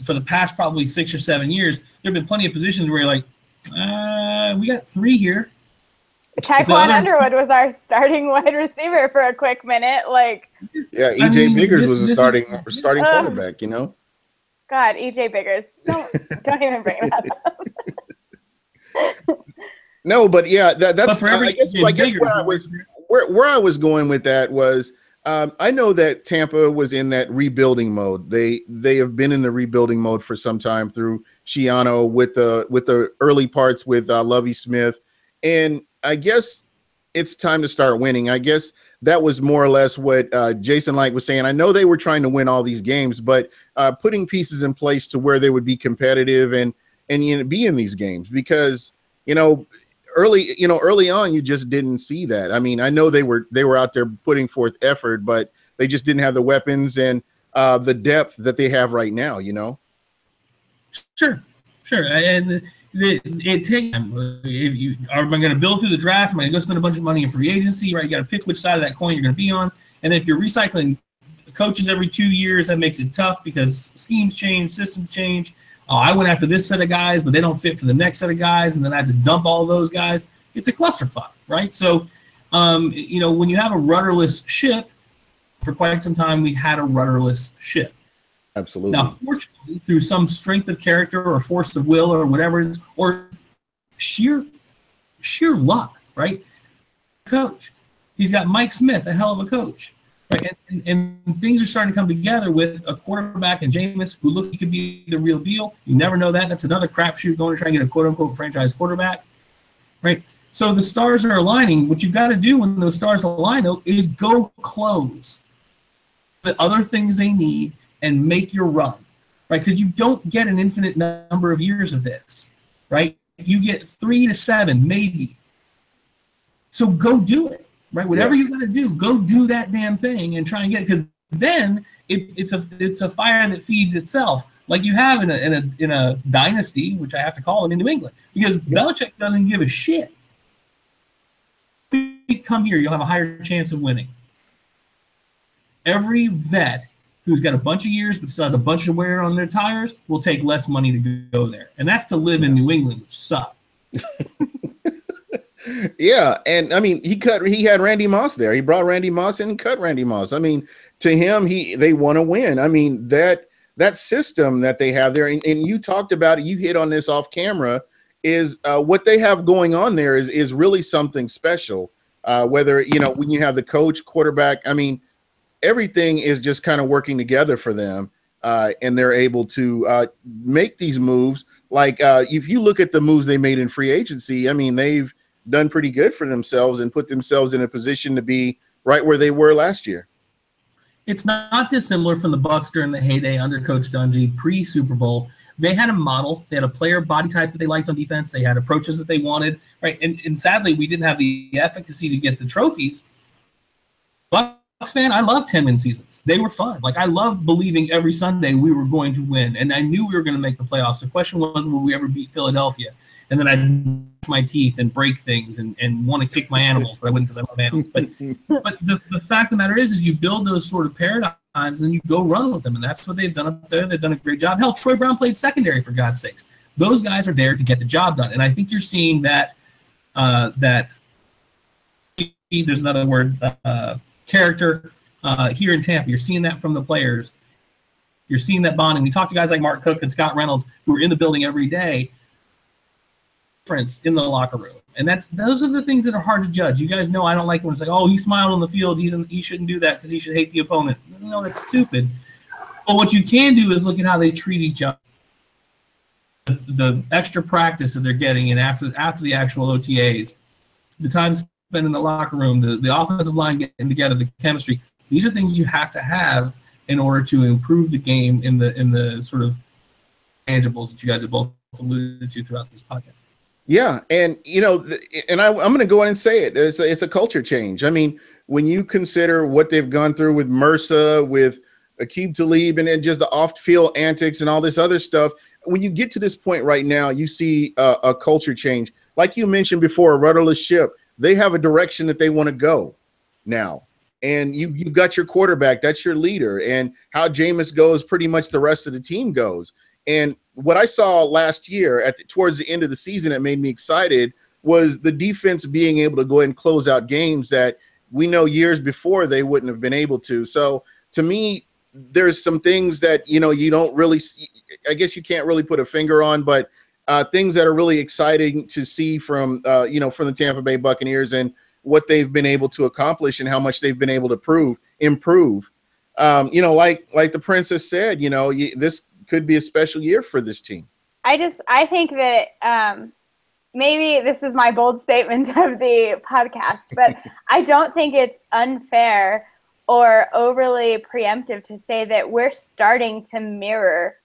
Speaker 3: For the past probably 6 or 7 years, there have been plenty of positions where you're like, we got 3 here.
Speaker 2: Taekwon Underwood was our starting wide receiver for a quick minute. Like,
Speaker 1: yeah, EJ Biggers was the starting quarterback, you know?
Speaker 2: God, EJ Biggers. Don't even bring that up.
Speaker 1: No, but yeah, that's
Speaker 3: I guess
Speaker 1: where I was going with that was I know that Tampa was in that rebuilding mode. They have been in the rebuilding mode for some time through Schiano with the early parts with Lovie Smith, and I guess it's time to start winning. I guess that was more or less what Jason Light was saying. I know they were trying to win all these games, but putting pieces in place to where they would be competitive and you know, be in these games, because early on you just didn't see that. I mean, I know they were out there putting forth effort, but they just didn't have the weapons and the depth that they have right now. You know.
Speaker 3: Sure, and. It takes time. Am I going to build through the draft? Am I going to go spend a bunch of money in free agency? Right, you got to pick which side of that coin you're going to be on. And if you're recycling coaches every 2 years, that makes it tough because schemes change, systems change. I went after this set of guys, but they don't fit for the next set of guys, and then I had to dump all those guys. It's a clusterfuck, right? So, you know, when you have a rudderless ship, for quite some time we had a rudderless ship.
Speaker 1: Absolutely.
Speaker 3: Now, fortunately, through some strength of character or force of will or whatever it is, or sheer luck, right? Coach. He's got Mike Smith, a hell of a coach. Right? And things are starting to come together with a quarterback and Jameis, who looks like he could be the real deal. You never know that. That's another crapshoot going to try and get a quote-unquote franchise quarterback. Right? So the stars are aligning. What you've got to do when those stars align, though, is go close the other things they need and make your run, right? Because you don't get an infinite number of years of this, right? You get 3 to 7, maybe. So go do it, right? Whatever you got to do, go do that damn thing and try and get it. Because then it's a fire that feeds itself, like you have in a dynasty, which I have to call it, in New England, because Belichick doesn't give a shit. If you come here, you'll have a higher chance of winning. Every vet who's got a bunch of years but still has a bunch of wear on their tires will take less money to go there. And that's to live in New England, which sucks.
Speaker 1: Yeah, and I mean, he had Randy Moss there. He brought Randy Moss in and cut Randy Moss. I mean, to him, they want to win. I mean, that system that they have there, and you talked about it, you hit on this off camera, is what they have going on there is really something special. Whether, you know, when you have the coach, quarterback, I mean, everything is just kind of working together for them, and they're able to make these moves. Like if you look at the moves they made in free agency, I mean, they've done pretty good for themselves and put themselves in a position to be right where they were last year.
Speaker 3: It's not dissimilar from the Bucs during the heyday under Coach Dungy, pre-Super Bowl. They had a model. They had a player body type that they liked on defense. They had approaches that they wanted, right? And sadly, we didn't have the efficacy to get the trophies. But Bucs fan, I love 10-win seasons. They were fun. Like, I loved believing every Sunday we were going to win, and I knew we were going to make the playoffs. The question was, will we ever beat Philadelphia? And then I'd gnash my teeth and break things and want to kick my animals, but I wouldn't because I love animals. But the fact of the matter is you build those sort of paradigms and then you go run with them, and that's what they've done up there. They've done a great job. Hell, Troy Brown played secondary, for God's sakes. Those guys are there to get the job done, and I think you're seeing that there's another word, character here in Tampa. You're seeing that from the players. You're seeing that bonding. We talk to guys like Mark Cook and Scott Reynolds who are in the building every day. In the locker room, and those are the things that are hard to judge. You guys know I don't like when it's like, oh, he smiled on the field, he shouldn't do that because he should hate the opponent. No, that's stupid. But what you can do is look at how they treat each other, the extra practice that they're getting, and after the actual OTAs, the time spent in the locker room, the offensive line getting together, the chemistry. These are things you have to have in order to improve the game in the sort of tangibles that you guys have both alluded to throughout this podcast.
Speaker 1: Yeah, and I'm going to go in and say it. It's a culture change. I mean, when you consider what they've gone through with Mercer, with Aqib Talib, and then just the off-field antics and all this other stuff, when you get to this point right now, you see a culture change. Like you mentioned before, a rudderless ship. They have a direction that they want to go now. And you've got your quarterback. That's your leader. And how Jameis goes, pretty much the rest of the team goes. And what I saw last year towards the end of the season that made me excited was the defense being able to go ahead and close out games that we know years before they wouldn't have been able to. So to me, there's some things that, you don't really – I guess you can't really put a finger on, but things that are really exciting to see from the Tampa Bay Buccaneers and what they've been able to accomplish and how much they've been able to improve. Like the Princess said, this – could be a special year for this team.
Speaker 2: I think that maybe this is my bold statement of the podcast, but I don't think it's unfair or overly preemptive to say that we're starting to mirror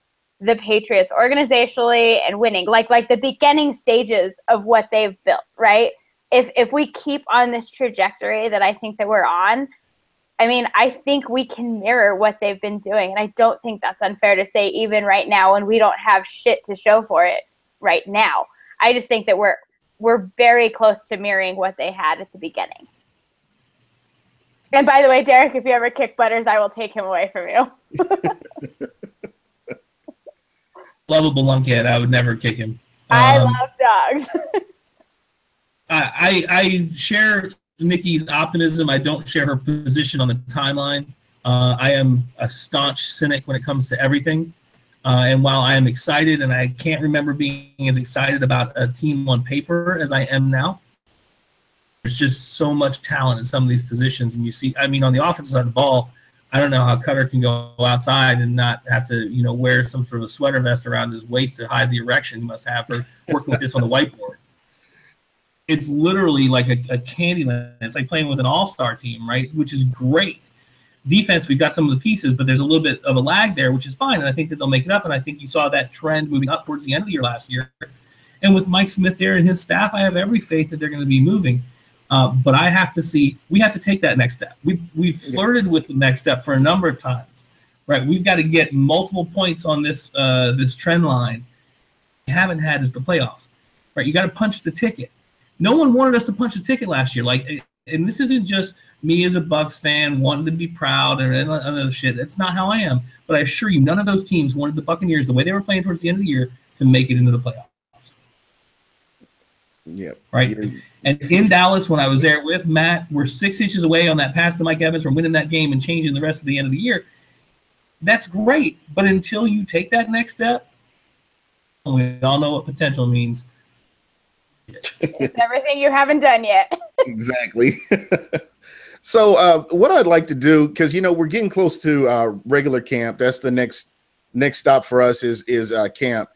Speaker 2: the Patriots organizationally and winning, like the beginning stages of what they've built, right? If we keep on this trajectory that I think that we're on, I mean, I think we can mirror what they've been doing, and I don't think that's unfair to say even right now when we don't have shit to show for it right now. I just think that we're very close to mirroring what they had at the beginning. And by the way, Derek, if you ever kick Butters, I will take him away from you.
Speaker 3: Lovable lunkhead. I would never kick him.
Speaker 2: I love dogs.
Speaker 3: I share Nikki's optimism. I don't share her position on the timeline. I am a staunch cynic when it comes to everything. And while I am excited, and I can't remember being as excited about a team on paper as I am now, there's just so much talent in some of these positions. And you see, I mean, on the offensive side of the ball, I don't know how Cutter can go outside and not have to, wear some sort of sweater vest around his waist to hide the erection he must have for working with this on the whiteboard. It's literally like a candy land. It's like playing with an all-star team, right? Which is great. Defense, we've got some of the pieces, but there's a little bit of a lag there, which is fine. And I think that they'll make it up. And I think you saw that trend moving up towards the end of the year last year. And with Mike Smith there and his staff, I have every faith that they're going to be moving. But I have to see, we have to take that next step. We've flirted with the next step for a number of times, right? We've got to get multiple points on this trend line. We haven't had is the playoffs, right? You got to punch the ticket. No one wanted us to punch the ticket last year. And this isn't just me as a Bucs fan wanting to be proud and other shit. That's not how I am. But I assure you, none of those teams wanted the Buccaneers, the way they were playing towards the end of the year, to make it into the playoffs.
Speaker 1: Yep.
Speaker 3: Right? And in Dallas, when I was there with Matt, we're 6 inches away on that pass to Mike Evans from winning that game and changing the rest of the end of the year. That's great. But until you take that next step, we all know what potential means.
Speaker 2: It's everything you haven't done yet.
Speaker 1: Exactly. So what I'd like to do, because we're getting close to regular camp. That's the next stop for us is camp.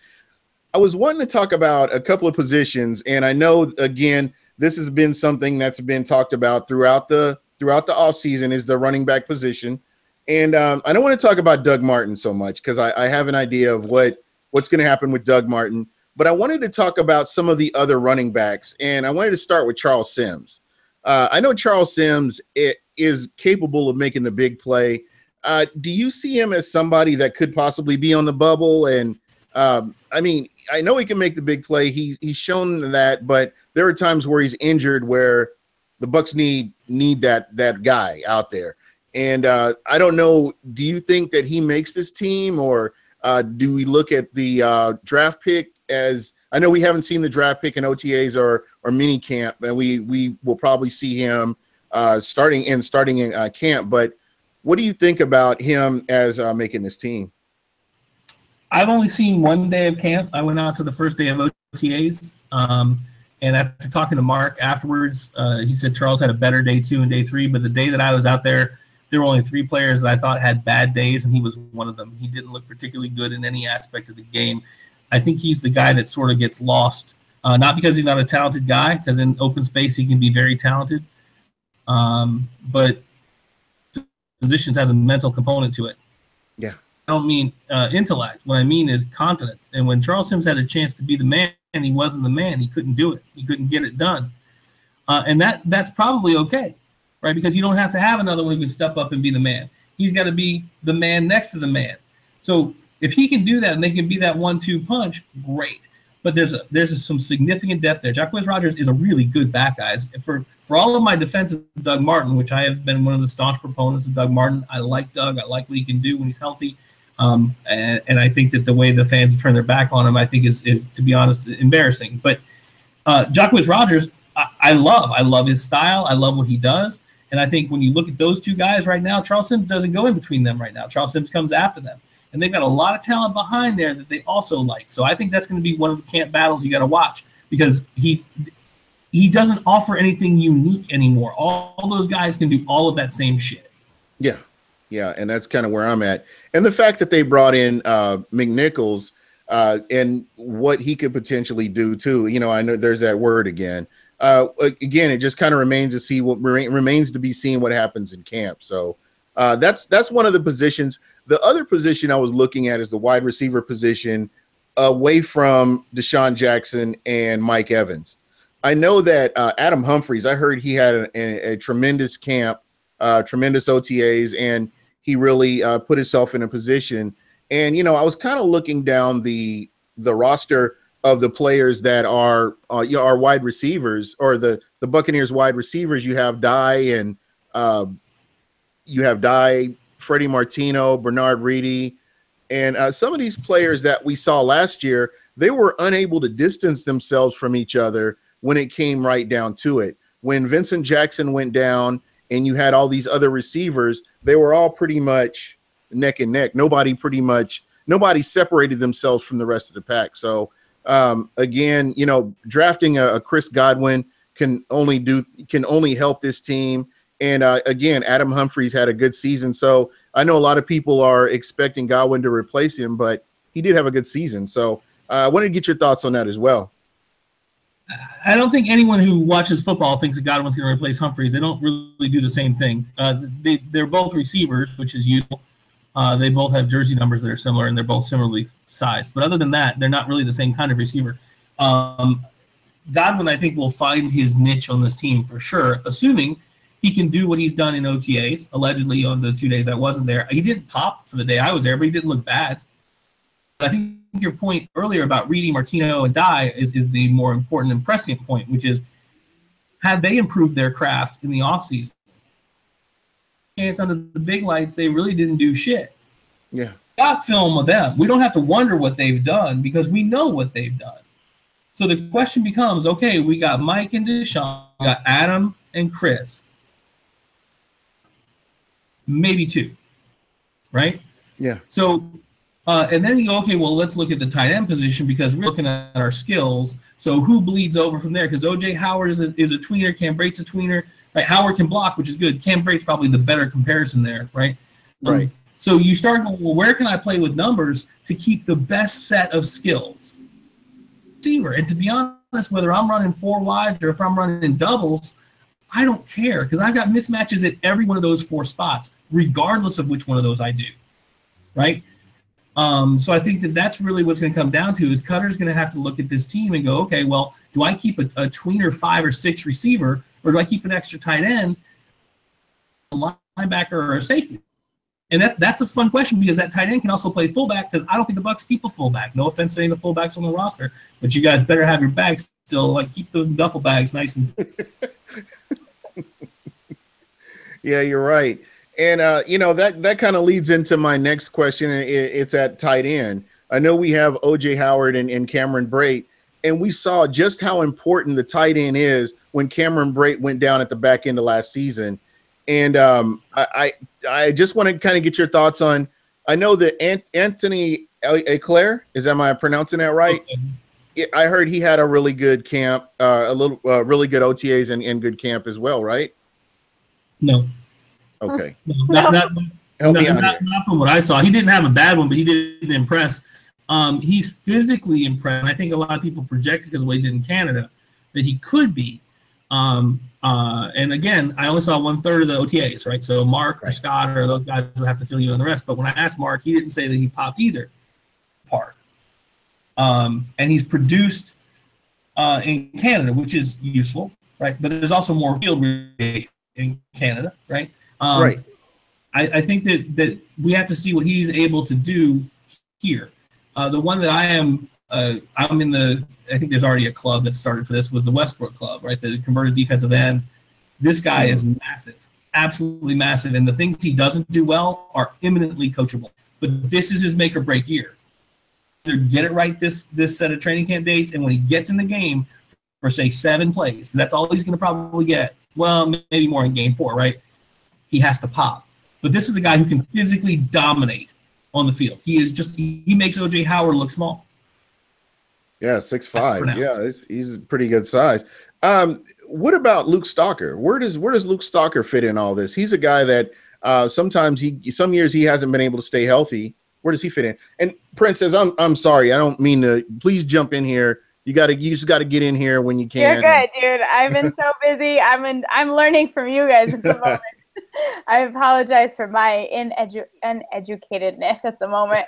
Speaker 1: I was wanting to talk about a couple of positions, and I know again this has been something that's been talked about throughout the offseason is the running back position. And I don't want to talk about Doug Martin so much because I have an idea of what's going to happen with Doug Martin. But I wanted to talk about some of the other running backs, and I wanted to start with Charles Sims. I know Charles Sims, is capable of making the big play. Do you see him as somebody that could possibly be on the bubble? And I mean, I know he can make the big play. He's shown that, but there are times where he's injured where the Bucs need that guy out there. And I don't know, do you think that he makes this team, or do we look at the draft pick as – I know we haven't seen the draft pick in OTAs or mini camp, and we will probably see him starting in camp. But what do you think about him as making this team?
Speaker 3: I've only seen one day of camp. I went out to the first day of OTAs, and after talking to Mark afterwards, he said Charles had a better day 2 and day 3. But the day that I was out there were only 3 players that I thought had bad days, and he was one of them. He didn't look particularly good in any aspect of the game. I think he's the guy that sort of gets lost, not because he's not a talented guy, because in open space he can be very talented, but positions has a mental component to it.
Speaker 1: Yeah.
Speaker 3: I don't mean intellect. What I mean is confidence. And when Charles Sims had a chance to be the man, and he wasn't the man, he couldn't do it. He couldn't get it done. And that's probably okay, right? Because you don't have to have another one who can step up and be the man. He's got to be the man next to the man. So if he can do that and they can be that 1-2 punch, great. But there's some significant depth there. Jameis Rogers is a really good back, guys. For all of my defense of Doug Martin, which I have been one of the staunch proponents of Doug Martin, I like Doug. I like what he can do when he's healthy. And I think that the way the fans have turned their back on him, I think is to be honest, embarrassing. But Jameis Rogers, I love. I love his style. I love what he does. And I think when you look at those two guys right now, Charles Sims doesn't go in between them right now. Charles Sims comes after them. And they've got a lot of talent behind there that they also like. So I think that's going to be one of the camp battles you got to watch, because he doesn't offer anything unique anymore. All those guys can do all of that same shit.
Speaker 1: Yeah. Yeah, and that's kind of where I'm at. And the fact that they brought in McNichols and what he could potentially do too. You know, I know there's that word again. Again, it just kind of remains to see what remains to be seen what happens in camp. So that's one of the positions. The other position I was looking at is the wide receiver position, away from Deshaun Jackson and Mike Evans. I know that Adam Humphries, I heard he had a tremendous camp, tremendous OTAs, and he really put himself in a position. And, you know, I was kind of looking down the roster of the players that are wide receivers, or the Buccaneers wide receivers. You have Dye and Freddie Martino, Bernard Reedy, and some of these players that we saw last year, they were unable to distance themselves from each other when it came right down to it. When Vincent Jackson went down and you had all these other receivers, they were all pretty much neck and neck. Nobody separated themselves from the rest of the pack. So again, you know, drafting a Chris Godwin can only help this team. And again, Adam Humphries had a good season. So I know a lot of people are expecting Godwin to replace him, but he did have a good season. So I wanted to get your thoughts on that as well.
Speaker 3: I don't think anyone who watches football thinks that Godwin's going to replace Humphries. They don't really do the same thing. They're both receivers, which is useful. They both have jersey numbers that are similar, and they're both similarly sized. But other than that, they're not really the same kind of receiver. Godwin, I think, will find his niche on this team for sure, assuming he can do what he's done in OTAs, allegedly on the 2 days I wasn't there. He didn't pop for the day I was there, but he didn't look bad. I think your point earlier about Reedy, Martino, and Dye is the more important and prescient point, which is, have they improved their craft in the offseason? Chance under the big lights, they really didn't do shit.
Speaker 1: Yeah.
Speaker 3: Got film of them. We don't have to wonder what they've done because we know what they've done. So the question becomes, okay, we got Mike and Deshaun, we got Adam and Chris. Maybe 2, right?
Speaker 1: Yeah.
Speaker 3: So, and then you go, okay, well, let's look at the tight end position because we're looking at our skills. So who bleeds over from there? Because O.J. Howard is a tweener. Cam Brate's a tweener. Right? Howard can block, which is good. Cam Brate's probably the better comparison there, right?
Speaker 1: Right.
Speaker 3: So you start going, well, where can I play with numbers to keep the best set of skills? Receiver. And to be honest, whether I'm running 4 wides or if I'm running in doubles, I don't care because I've got mismatches at every one of those 4 spots, regardless of which one of those I do, right? So I think that's really what's going to come down to is Cutter's going to have to look at this team and go, okay, well, do I keep a tweener 5 or 6 receiver, or do I keep an extra tight end? linebacker or a safety? And that's a fun question because that tight end can also play fullback because I don't think the Bucs keep a fullback. No offense to any of the fullbacks on the roster, but you guys better have your bags still, like keep the duffel bags nice and.
Speaker 1: Yeah, you're right. And, that kind of leads into my next question. It's at tight end. I know we have O.J. Howard and Cameron Brate, and we saw just how important the tight end is when Cameron Brate went down at the back end of last season. And I just want to kind of get your thoughts on, I know that Anthony Eclair, am I pronouncing that right? Okay. I heard he had a really good camp, really good OTAs and good camp as well, right?
Speaker 3: No.
Speaker 1: Okay.
Speaker 3: No, not from what I saw. He didn't have a bad one, but he didn't impress. He's physically impressed. I think a lot of people projected because of what he did in Canada that he could be. And again, I only saw 1/3 of the OTAs, right? So Mark or Scott or those guys will have to fill you in the rest. But when I asked Mark, he didn't say that he popped either part. And he's produced in Canada, which is useful, right? But there's also more field in Canada, right?
Speaker 1: Right.
Speaker 3: I think that we have to see what he's able to do here. The one that I'm in the, I think there's already a club that started for this, was the Westbrook Club, right? The converted defensive end. This guy is massive, absolutely massive. And the things he doesn't do well are imminently coachable. But this is his make or break year. Either get it right this set of training camp dates, and when he gets in the game for, say, 7 plays, that's all he's going to probably get. Well, maybe more in game 4, right? He has to pop. But this is a guy who can physically dominate on the field. He makes O.J. Howard look small.
Speaker 1: Yeah, 6'5". Yeah, he's a pretty good size. What about Luke Stalker? Where does Luke Stalker fit in all this? He's a guy that sometimes some years he hasn't been able to stay healthy. Where does he fit in? And Princess, I'm sorry, I don't mean to. Please jump in here. You just got to get in here when you can.
Speaker 2: You're good, dude. I've been so busy. I'm learning from you guys at the moment. I apologize for my uneducatedness at the moment.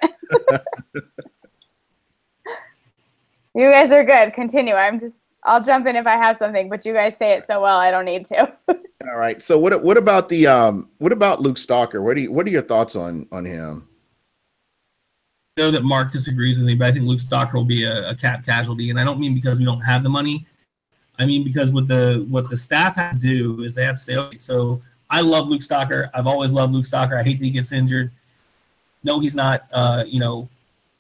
Speaker 2: You guys are good. Continue. I'll jump in if I have something, but you guys say it so well, I don't need to.
Speaker 1: All right. So what about Luke Stalker? What are your thoughts on him?
Speaker 3: I know that Mark disagrees with me, but I think Luke Stalker will be a cap casualty, and I don't mean because we don't have the money. I mean because what the staff have to do is they have to say, okay, so I love Luke Stalker. I've always loved Luke Stalker. I hate that he gets injured. No, he's not,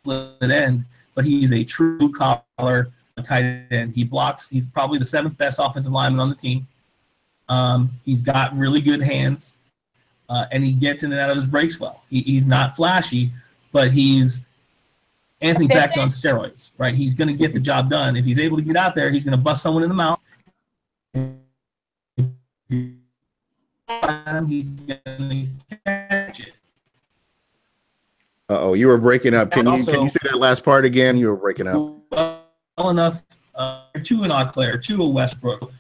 Speaker 3: split end, but he's a true collar tight end. He blocks. He's probably the 7th best offensive lineman on the team. He's got really good hands, and he gets in and out of his breaks well. He's not flashy, but he's Anthony Beck on steroids, right? He's going to get the job done. If he's able to get out there, he's going to bust someone in the mouth. He's going to catch it.
Speaker 1: Uh-oh, you were breaking up. Can you say that last part again? You were breaking up.
Speaker 3: Well enough. 2 in Eclair, 2 in Westbrook.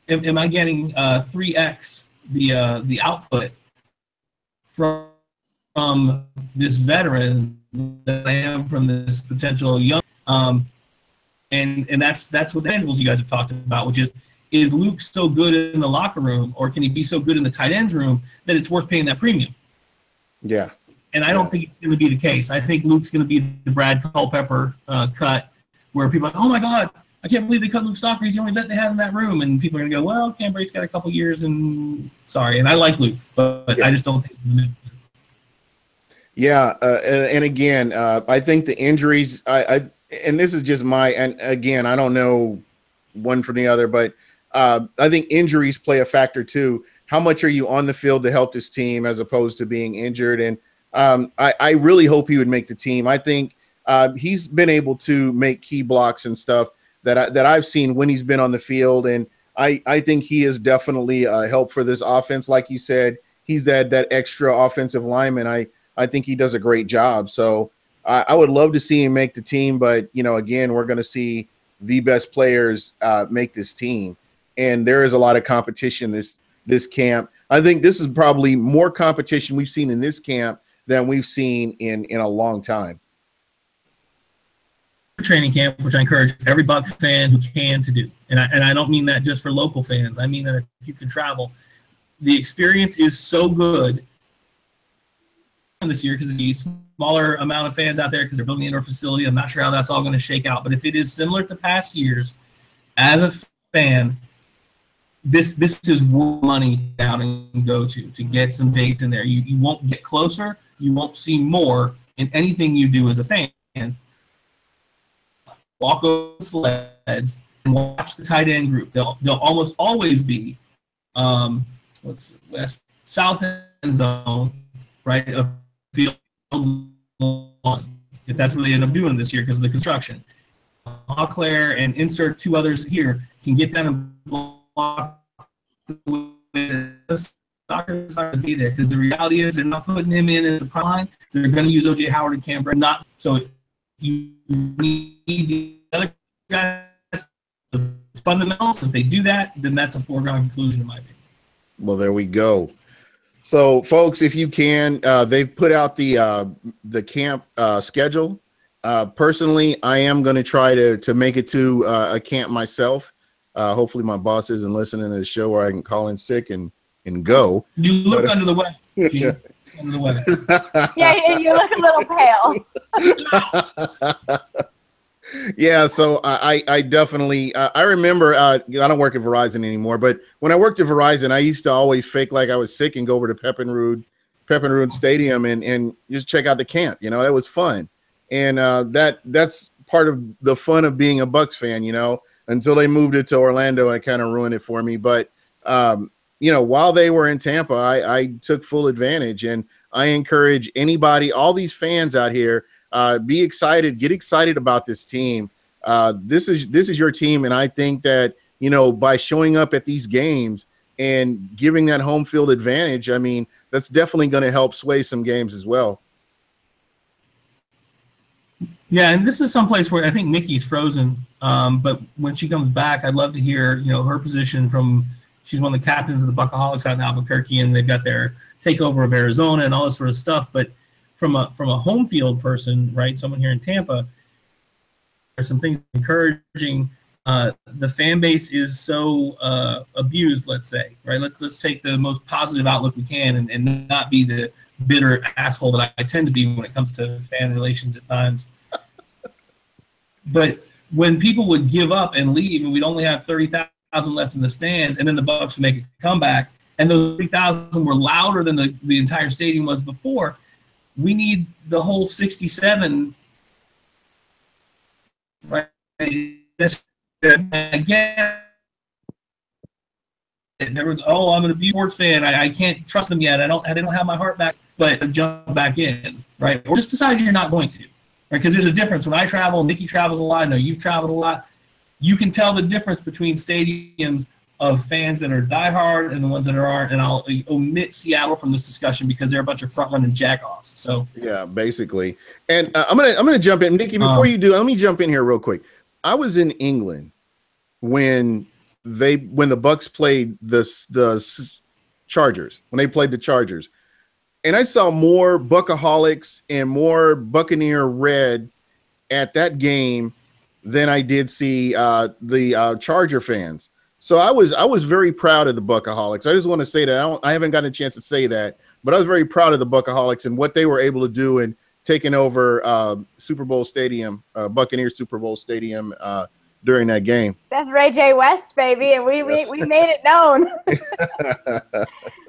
Speaker 3: Am I getting 3x the output from this veteran that I am from this potential young? And that's what the angles you guys have talked about, which is Luke so good in the locker room, or can he be so good in the tight ends room that it's worth paying that premium?
Speaker 1: Yeah.
Speaker 3: And I don't think it's going to be the case. I think Luke's going to be the Brad Culpepper cut, where people are like, oh my God, I can't believe they cut Luke Stalker. He's the only vet they have in that room. And people are going to go, well, Cam Brate's got a couple years, and sorry. And I like Luke, but I just don't think.
Speaker 1: Yeah, and again, I think the injuries. And this is just and again, I don't know one from the other, but I think injuries play a factor too. How much are you on the field to help this team as opposed to being injured? And I really hope he would make the team. I think he's been able to make key blocks and stuff that I've seen when he's been on the field, and I think he is definitely a help for this offense. Like you said, he's that extra offensive lineman. I think he does a great job. So I would love to see him make the team, but again, we're going to see the best players make this team, and there is a lot of competition this camp. I think this is probably more competition we've seen in this camp than we've seen in a long time.
Speaker 3: Training camp, which I encourage every Bucs fan who can to do, and I don't mean that just for local fans. I mean that if you can travel, the experience is so good this year because there's a smaller amount of fans out there because they're building an indoor facility. I'm not sure how that's all going to shake out, but if it is similar to past years, as a fan, this is worth money down and go to get some dates in there. You won't get closer. You won't see more in anything you do as a fan. Walk over the sleds and watch the tight end group. They'll almost always be west south end zone, right, of field one, if that's what they end up doing this year because of the construction. Montclair and insert two others here can get down and block the Stalker's not going to be there because the reality is they're not putting him in as a prime line. They're going to use O.J. Howard and Cam Brett. Not so you need the other guys. The fundamentals. If they do that, then that's a foregone conclusion in my opinion.
Speaker 1: Well, there we go. So, folks, if you can, they've put out the camp schedule. Personally, I am going to try to make it to a camp myself. Hopefully, my boss isn't listening to the show where I can call in sick and go.
Speaker 3: You look under the weather. Under the weather.
Speaker 2: Yeah, you look a little pale.
Speaker 1: Yeah, so I definitely I remember I don't work at Verizon anymore, but when I worked at Verizon, I used to always fake like I was sick and go over to Pepinrood Stadium and just check out the camp. You know, that was fun, and that's part of the fun of being a Bucs fan. You know, until they moved it to Orlando and kind of ruined it for me. But you know, while they were in Tampa, I took full advantage, and I encourage anybody, all these fans out here. Be excited, get excited about this team. This is your team, and I think that, you know, by showing up at these games and giving that home field advantage, I mean, that's definitely going to help sway some games as well.
Speaker 3: Yeah, and this is someplace where I think Nikki's frozen, but when she comes back, I'd love to hear, you know, her position from. She's one of the captains of the Buckaholics out in Albuquerque, and they've got their takeover of Arizona and all this sort of stuff, but from a home field person, right, someone here in Tampa, there's some things encouraging. The fan base is so abused, let's say, right? Let's take the most positive outlook we can and not be the bitter asshole that I tend to be when it comes to fan relations at times. But when people would give up and leave, and we'd only have 30,000 left in the stands, and then the Bucs would make a comeback, and those 30,000 were louder than the entire stadium was before. We need the whole 67, right? Again, there was, I'm going to be a sports fan. I can't trust them yet. I don't have my heart back, but jump back in, right? Or just decide you're not going to, right? Because there's a difference. When I travel, Nikki travels a lot. I know you've traveled a lot. You can tell the difference between stadiums of fans that are diehard and the ones that aren't, and I'll omit Seattle from this discussion because they're a bunch of front-running jack-offs. So yeah,
Speaker 1: basically. And I'm gonna jump in, Nikki. Before you do, let me jump in here real quick. I was in England when the Bucs played the Chargers, when they played the Chargers, and I saw more Buckaholics and more Buccaneer red at that game than I did see the Charger fans. So I was very proud of the Buckaholics. I just want to say that I haven't gotten a chance to say that, but I was very proud of the Buckaholics and what they were able to do in taking over Super Bowl Stadium, Buccaneer Super Bowl Stadium during that game.
Speaker 2: That's Ray J. West, baby, and we made it known.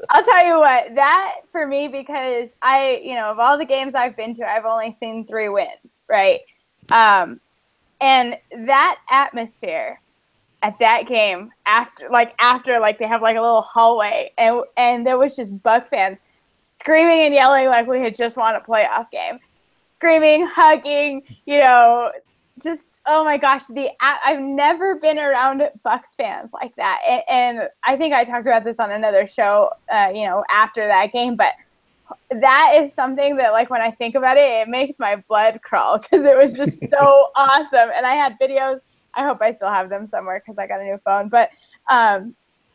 Speaker 2: I'll tell you what, that for me, because of all the games I've been to, I've only seen 3 wins, right? And that atmosphere at that game after they have like a little hallway and there was just Buck fans screaming and yelling like we had just won a playoff game, screaming, hugging, just, oh my gosh, I've never been around Bucs fans like that. And I think I talked about this on another show, after that game, but that is something that, like, when I think about it, it makes my blood crawl because it was just so awesome. And I had videos. I hope I still have them somewhere because I got a new phone. But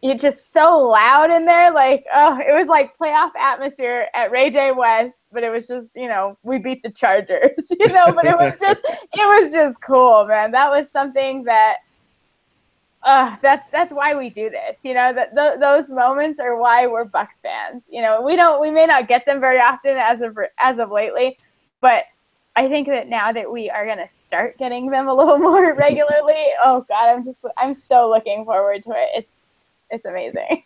Speaker 2: it's just so loud in there. Like, it was like playoff atmosphere at Ray J. West, but it was just, we beat the Chargers, but it was just cool, man. That was something that that's why we do this. You know, those moments are why we're Bucs fans. You know, we may not get them very often as of lately, but I think that now that we are going to start getting them a little more regularly, oh God, I'm so looking forward to it. It's amazing.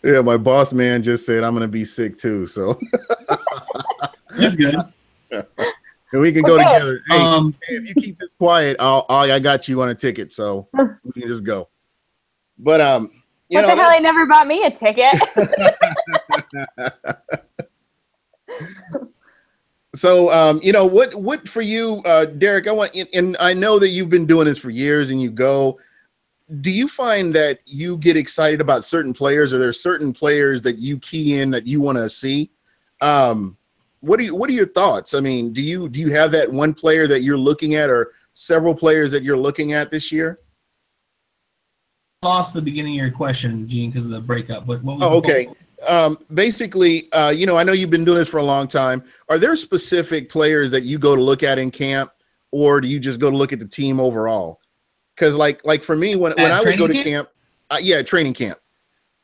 Speaker 1: Yeah, my boss man just said I'm going to be sick too, so
Speaker 3: that's good.
Speaker 1: And we can go together. Hey, if you keep this quiet, I got you on a ticket, so we can just go. But
Speaker 2: what the hell? They never bought me a ticket.
Speaker 1: So you know what for you, Derek? And I know that you've been doing this for years, and you go. Do you find that you get excited about certain players, or there are certain players that you key in that you want to see? What are your thoughts? I mean, do you have that one player that you're looking at, or several players that you're looking at this year?
Speaker 3: I lost the beginning of your question, Gene, because of the breakup. But what was
Speaker 1: okay. Basically, you know, I know you've been doing this for a long time. Are there specific players that you go to look at in camp, or do you just go to look at the team overall? Because like for me, when I would go to camp, training camp.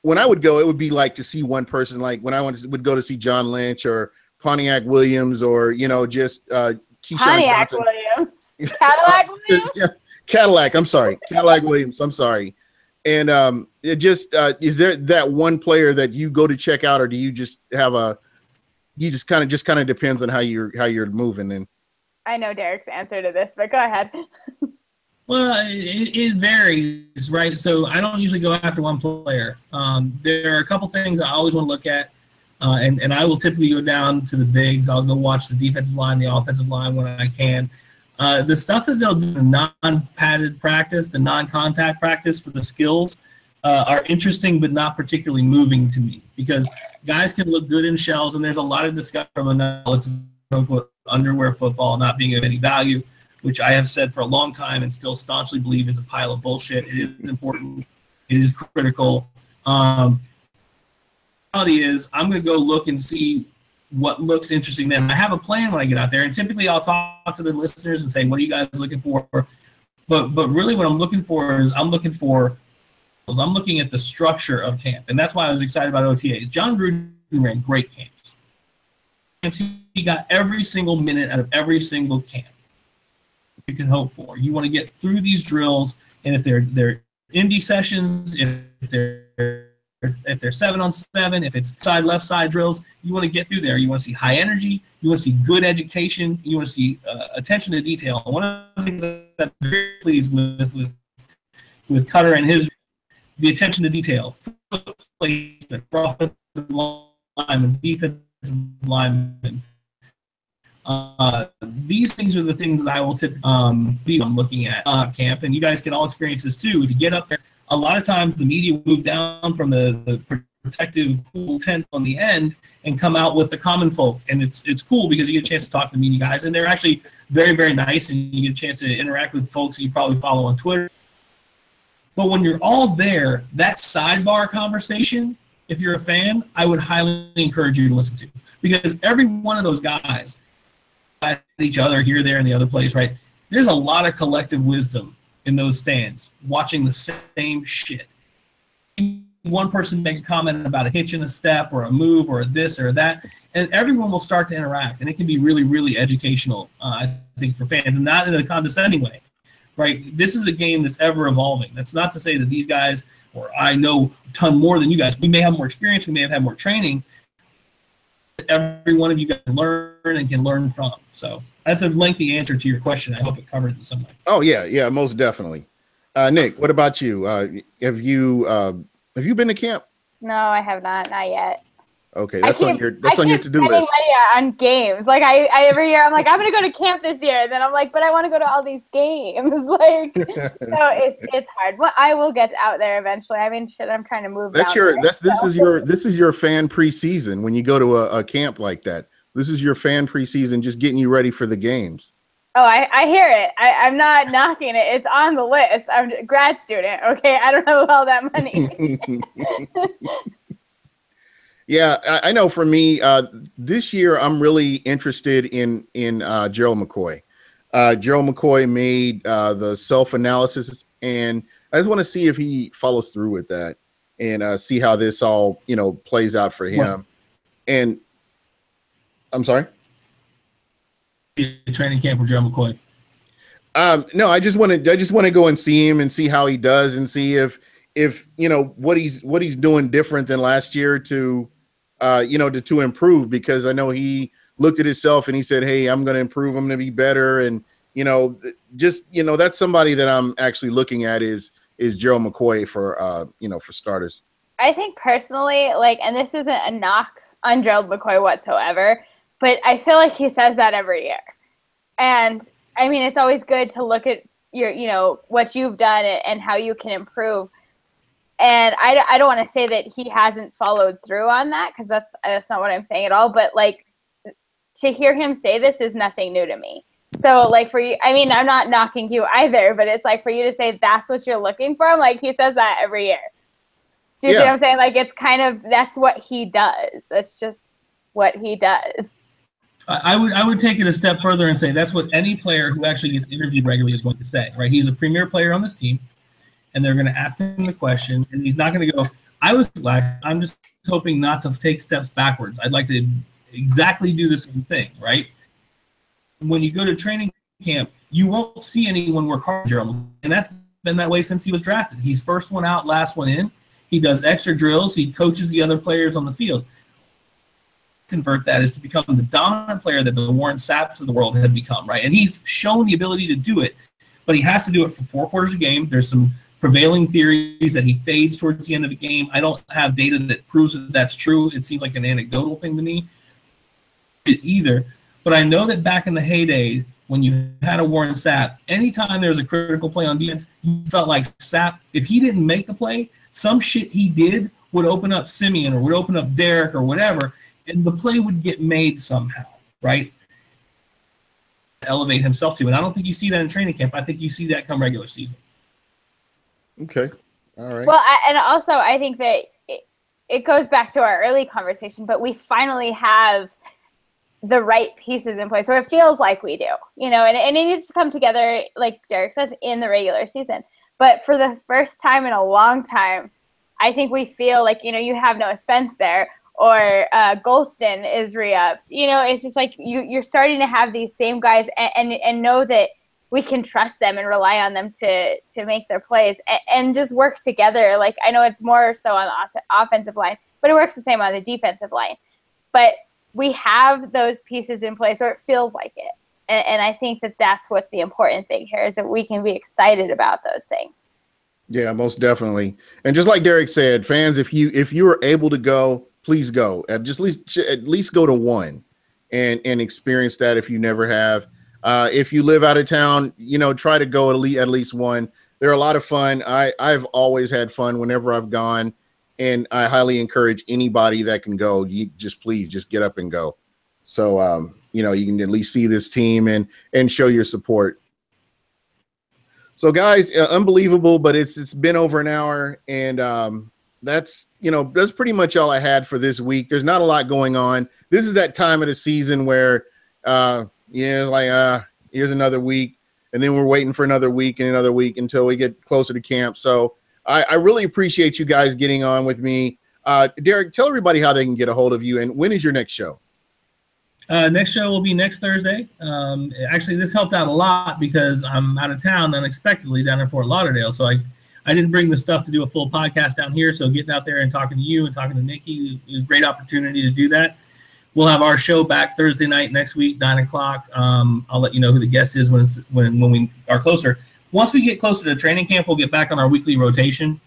Speaker 1: When I would go, it would be like to see one person. Like when I would go to see John Lynch or Pontiac Williams, or you know, just Keyshawn
Speaker 2: Pontiac
Speaker 1: Johnson.
Speaker 2: Williams, Cadillac Williams.
Speaker 1: Cadillac. I'm sorry, Cadillac Williams. I'm sorry. And it just is there that one player that you go to check out, or do you just have kind of depends on how you're moving? And
Speaker 2: I know Derek's answer to this, but go ahead.
Speaker 3: Well, it varies, right? So I don't usually go after one player. There are a couple things I always want to look at, and I will typically go down to the bigs. I'll go watch the defensive line, the offensive line when I can. The stuff that they'll do, the non-padded practice, the non-contact practice for the skills are interesting but not particularly moving to me, because guys can look good in shells, and there's a lot of discussion about underwear football not being of any value, which I have said for a long time and still staunchly believe is a pile of bullshit. It is important. It is critical. The reality is I'm going to go look and see what looks interesting then. I have a plan when I get out there, and typically I'll talk to the listeners and say, what are you guys looking for? But really what I'm looking for is I'm looking at the structure of camp, and that's why I was excited about OTAs. John Gruden ran great camps. He got every single minute out of every single camp you can hope for. You want to get through these drills, and if they're indie sessions, if they're 7-on-7, if it's left side drills, you want to get through there. You want to see high energy. You want to see good education. You want to see attention to detail. One of the things that I'm very pleased with Cutter and the attention to detail, placement, offensive lineman, defensive lineman. These things are the things that I will be looking at camp, and you guys can all experience this too. If you get up there, a lot of times the media will move down from the protective cool tent on the end and come out with the common folk, and it's cool because you get a chance to talk to the media guys, and they're actually very, very nice, and you get a chance to interact with folks that you probably follow on Twitter. But when you're all there, that sidebar conversation, if you're a fan, I would highly encourage you to listen to, because every one of those guys at each other here, there, and the other place, right? There's a lot of collective wisdom in those stands watching the same shit. One person make a comment about a hitch in a step or a move or a this or that, and everyone will start to interact, and it can be really, really educational, I think, for fans, and not in a condescending way, right? This is a game that's ever evolving. That's not to say that these guys, or I know a ton more than you guys. We may have more experience, we may have had more training. Every one of you guys can learn and can learn from. So that's a lengthy answer to your question. I hope it covered it in some way.
Speaker 1: Oh yeah, most definitely. Nick, what about you? Have you been to camp?
Speaker 2: No, I have not yet.
Speaker 1: Okay, that's on your to-do list.
Speaker 2: Money on games. Like I every year I'm like, I'm gonna go to camp this year, and then I'm like, but I want to go to all these games. Like, so it's hard. Well, I will get out there eventually. I mean, shit, I'm trying to move. This
Speaker 1: is your fan preseason when you go to a camp like that. This is your fan preseason, just getting you ready for the games.
Speaker 2: Oh, I hear it. I'm not knocking it. It's on the list. I'm a grad student. Okay, I don't have all that money.
Speaker 1: Yeah, I know. For me, this year I'm really interested in Gerald McCoy. Gerald McCoy made the self-analysis, and I just want to see if he follows through with that and see how this all, plays out for him.
Speaker 3: What?
Speaker 1: And I'm sorry?
Speaker 3: Training camp for Gerald McCoy.
Speaker 1: No, I just want to go and see him and see how he does and see if what he's doing different than last year to improve, because I know he looked at himself and he said, hey, I'm going to improve. I'm going to be better. And, that's somebody that I'm actually looking at is Gerald McCoy for starters.
Speaker 2: I think personally, and this isn't a knock on Gerald McCoy whatsoever, but I feel like he says that every year. And I mean, it's always good to look at your, what you've done and how you can improve. And I don't want to say that he hasn't followed through on that, because that's not what I'm saying at all. But to hear him say this is nothing new to me. So for you, I mean, I'm not knocking you either, but it's for you to say that's what you're looking for. He says that every year. Do you see what I'm saying? It's kind of, that's what he does. That's just what he does.
Speaker 3: I would take it a step further and say that's what any player who actually gets interviewed regularly is going to say, right? He's a premier player on this team, and they're going to ask him the question, and he's not going to go, I'm just hoping not to take steps backwards. I'd like to exactly do the same thing, right? When you go to training camp, you won't see anyone work hard, Gerald, and that's been that way since he was drafted. He's first one out, last one in. He does extra drills. He coaches the other players on the field. Convert that is to become the dominant player that the Warren Sapps of the world have become, right? And he's shown the ability to do it, but he has to do it for 4 quarters a game. There's some prevailing theories that he fades towards the end of the game. I don't have data that proves that that's true. It seems like an anecdotal thing to me either. But I know that back in the heyday, when you had a Warren Sapp, anytime there was a critical play on defense, you felt like Sapp, if he didn't make the play, some shit he did would open up Simeon or would open up Derek or whatever, and the play would get made somehow, right? Elevate himself to. And I don't think you see that in training camp. I think you see that come regular season.
Speaker 1: Okay. All right.
Speaker 2: Well, and also I think that it goes back to our early conversation, but we finally have the right pieces in place, or it feels like we do, and it needs to come together, like Derek says, in the regular season. But for the first time in a long time, I think we feel like, you have Noah Spence there, or Golston is re-upped. It's just you're starting to have these same guys and know that we can trust them and rely on them to make their plays and just work together. I know it's more so on the offensive line, but it works the same on the defensive line. But we have those pieces in place, or it feels like it. And I think that that's what's the important thing here, is that we can be excited about those things.
Speaker 1: Yeah, most definitely. And just like Derek said, fans, if you are able to go, please go. At least go to one and experience that if you never have. If you live out of town, try to go at least one. They're a lot of fun. I've always had fun whenever I've gone, and I highly encourage anybody that can go. You please get up and go. So you can at least see this team and show your support. So guys, unbelievable, but it's been over an hour, and that's pretty much all I had for this week. There's not a lot going on. This is that time of the season where here's another week, and then we're waiting for another week and another week until we get closer to camp. So I really appreciate you guys getting on with me. Derek, tell everybody how they can get a hold of you, and when is your next show?
Speaker 3: Next show will be next Thursday. Actually, this helped out a lot because I'm out of town unexpectedly down in Fort Lauderdale. So I didn't bring the stuff to do a full podcast down here. So getting out there and talking to you and talking to Nikki is a great opportunity to do that. We'll have our show back Thursday night next week, 9 o'clock. I'll let you know who the guest is when we are closer. Once we get closer to training camp, we'll get back on our weekly rotation.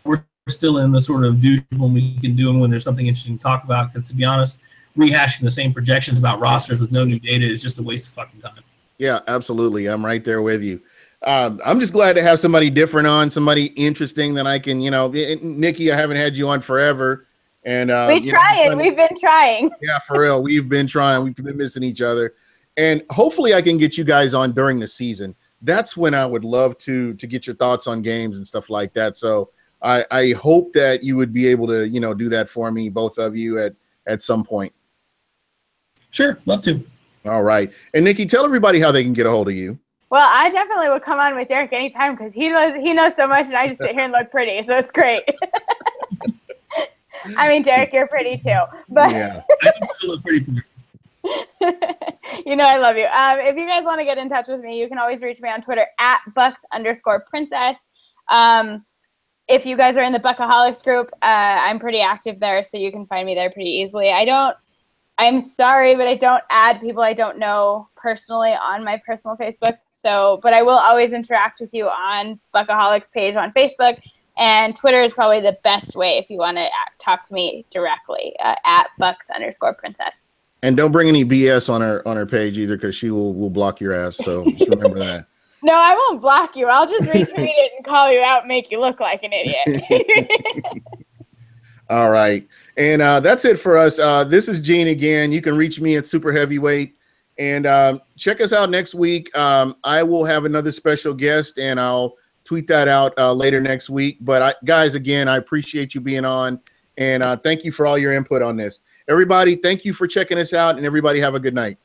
Speaker 3: We're still in the sort of douche when we can do them when there's something interesting to talk about, because to be honest, rehashing the same projections about rosters with no new data is just a waste of fucking time. Yeah,
Speaker 1: absolutely. I'm right there with you. I'm just glad to have somebody different on, somebody interesting that I can, Nikki, I haven't had you on forever. And
Speaker 2: we've been trying.
Speaker 1: Yeah, for real. We've been trying. We've been missing each other. And hopefully I can get you guys on during the season. That's when I would love to get your thoughts on games and stuff like that. So I hope that you would be able to, do that for me, both of you at some point.
Speaker 3: Sure, love to.
Speaker 1: All right. And Nikki, tell everybody how they can get a hold of you.
Speaker 2: Well, I definitely would come on with Derek anytime because he knows so much, and I just sit here and look pretty, so it's great. I mean, Derek, you're pretty too, but
Speaker 3: yeah, I think you look pretty.
Speaker 2: You know, I love you. If you guys want to get in touch with me, you can always reach me on Twitter at @bucs_princess. If you guys are in the Bucaholics group, I'm pretty active there, so you can find me there pretty easily. I'm sorry, but I don't add people I don't know personally on my personal Facebook. So, but I will always interact with you on Bucaholics page on Facebook, and Twitter is probably the best way if you want to talk to me directly at @bucs_princess.
Speaker 1: And don't bring any BS on her page either, because she will block your ass. So just remember that.
Speaker 2: No, I won't block you. I'll just retweet it and call you out and make you look like an idiot.
Speaker 1: All right. And that's it for us. This is Gene again. You can reach me at Super Heavyweight. And check us out next week. I will have another special guest, and I'll tweet that out later next week. But guys, again, I appreciate you being on. And thank you for all your input on this. Everybody, thank you for checking us out. And everybody have a good night.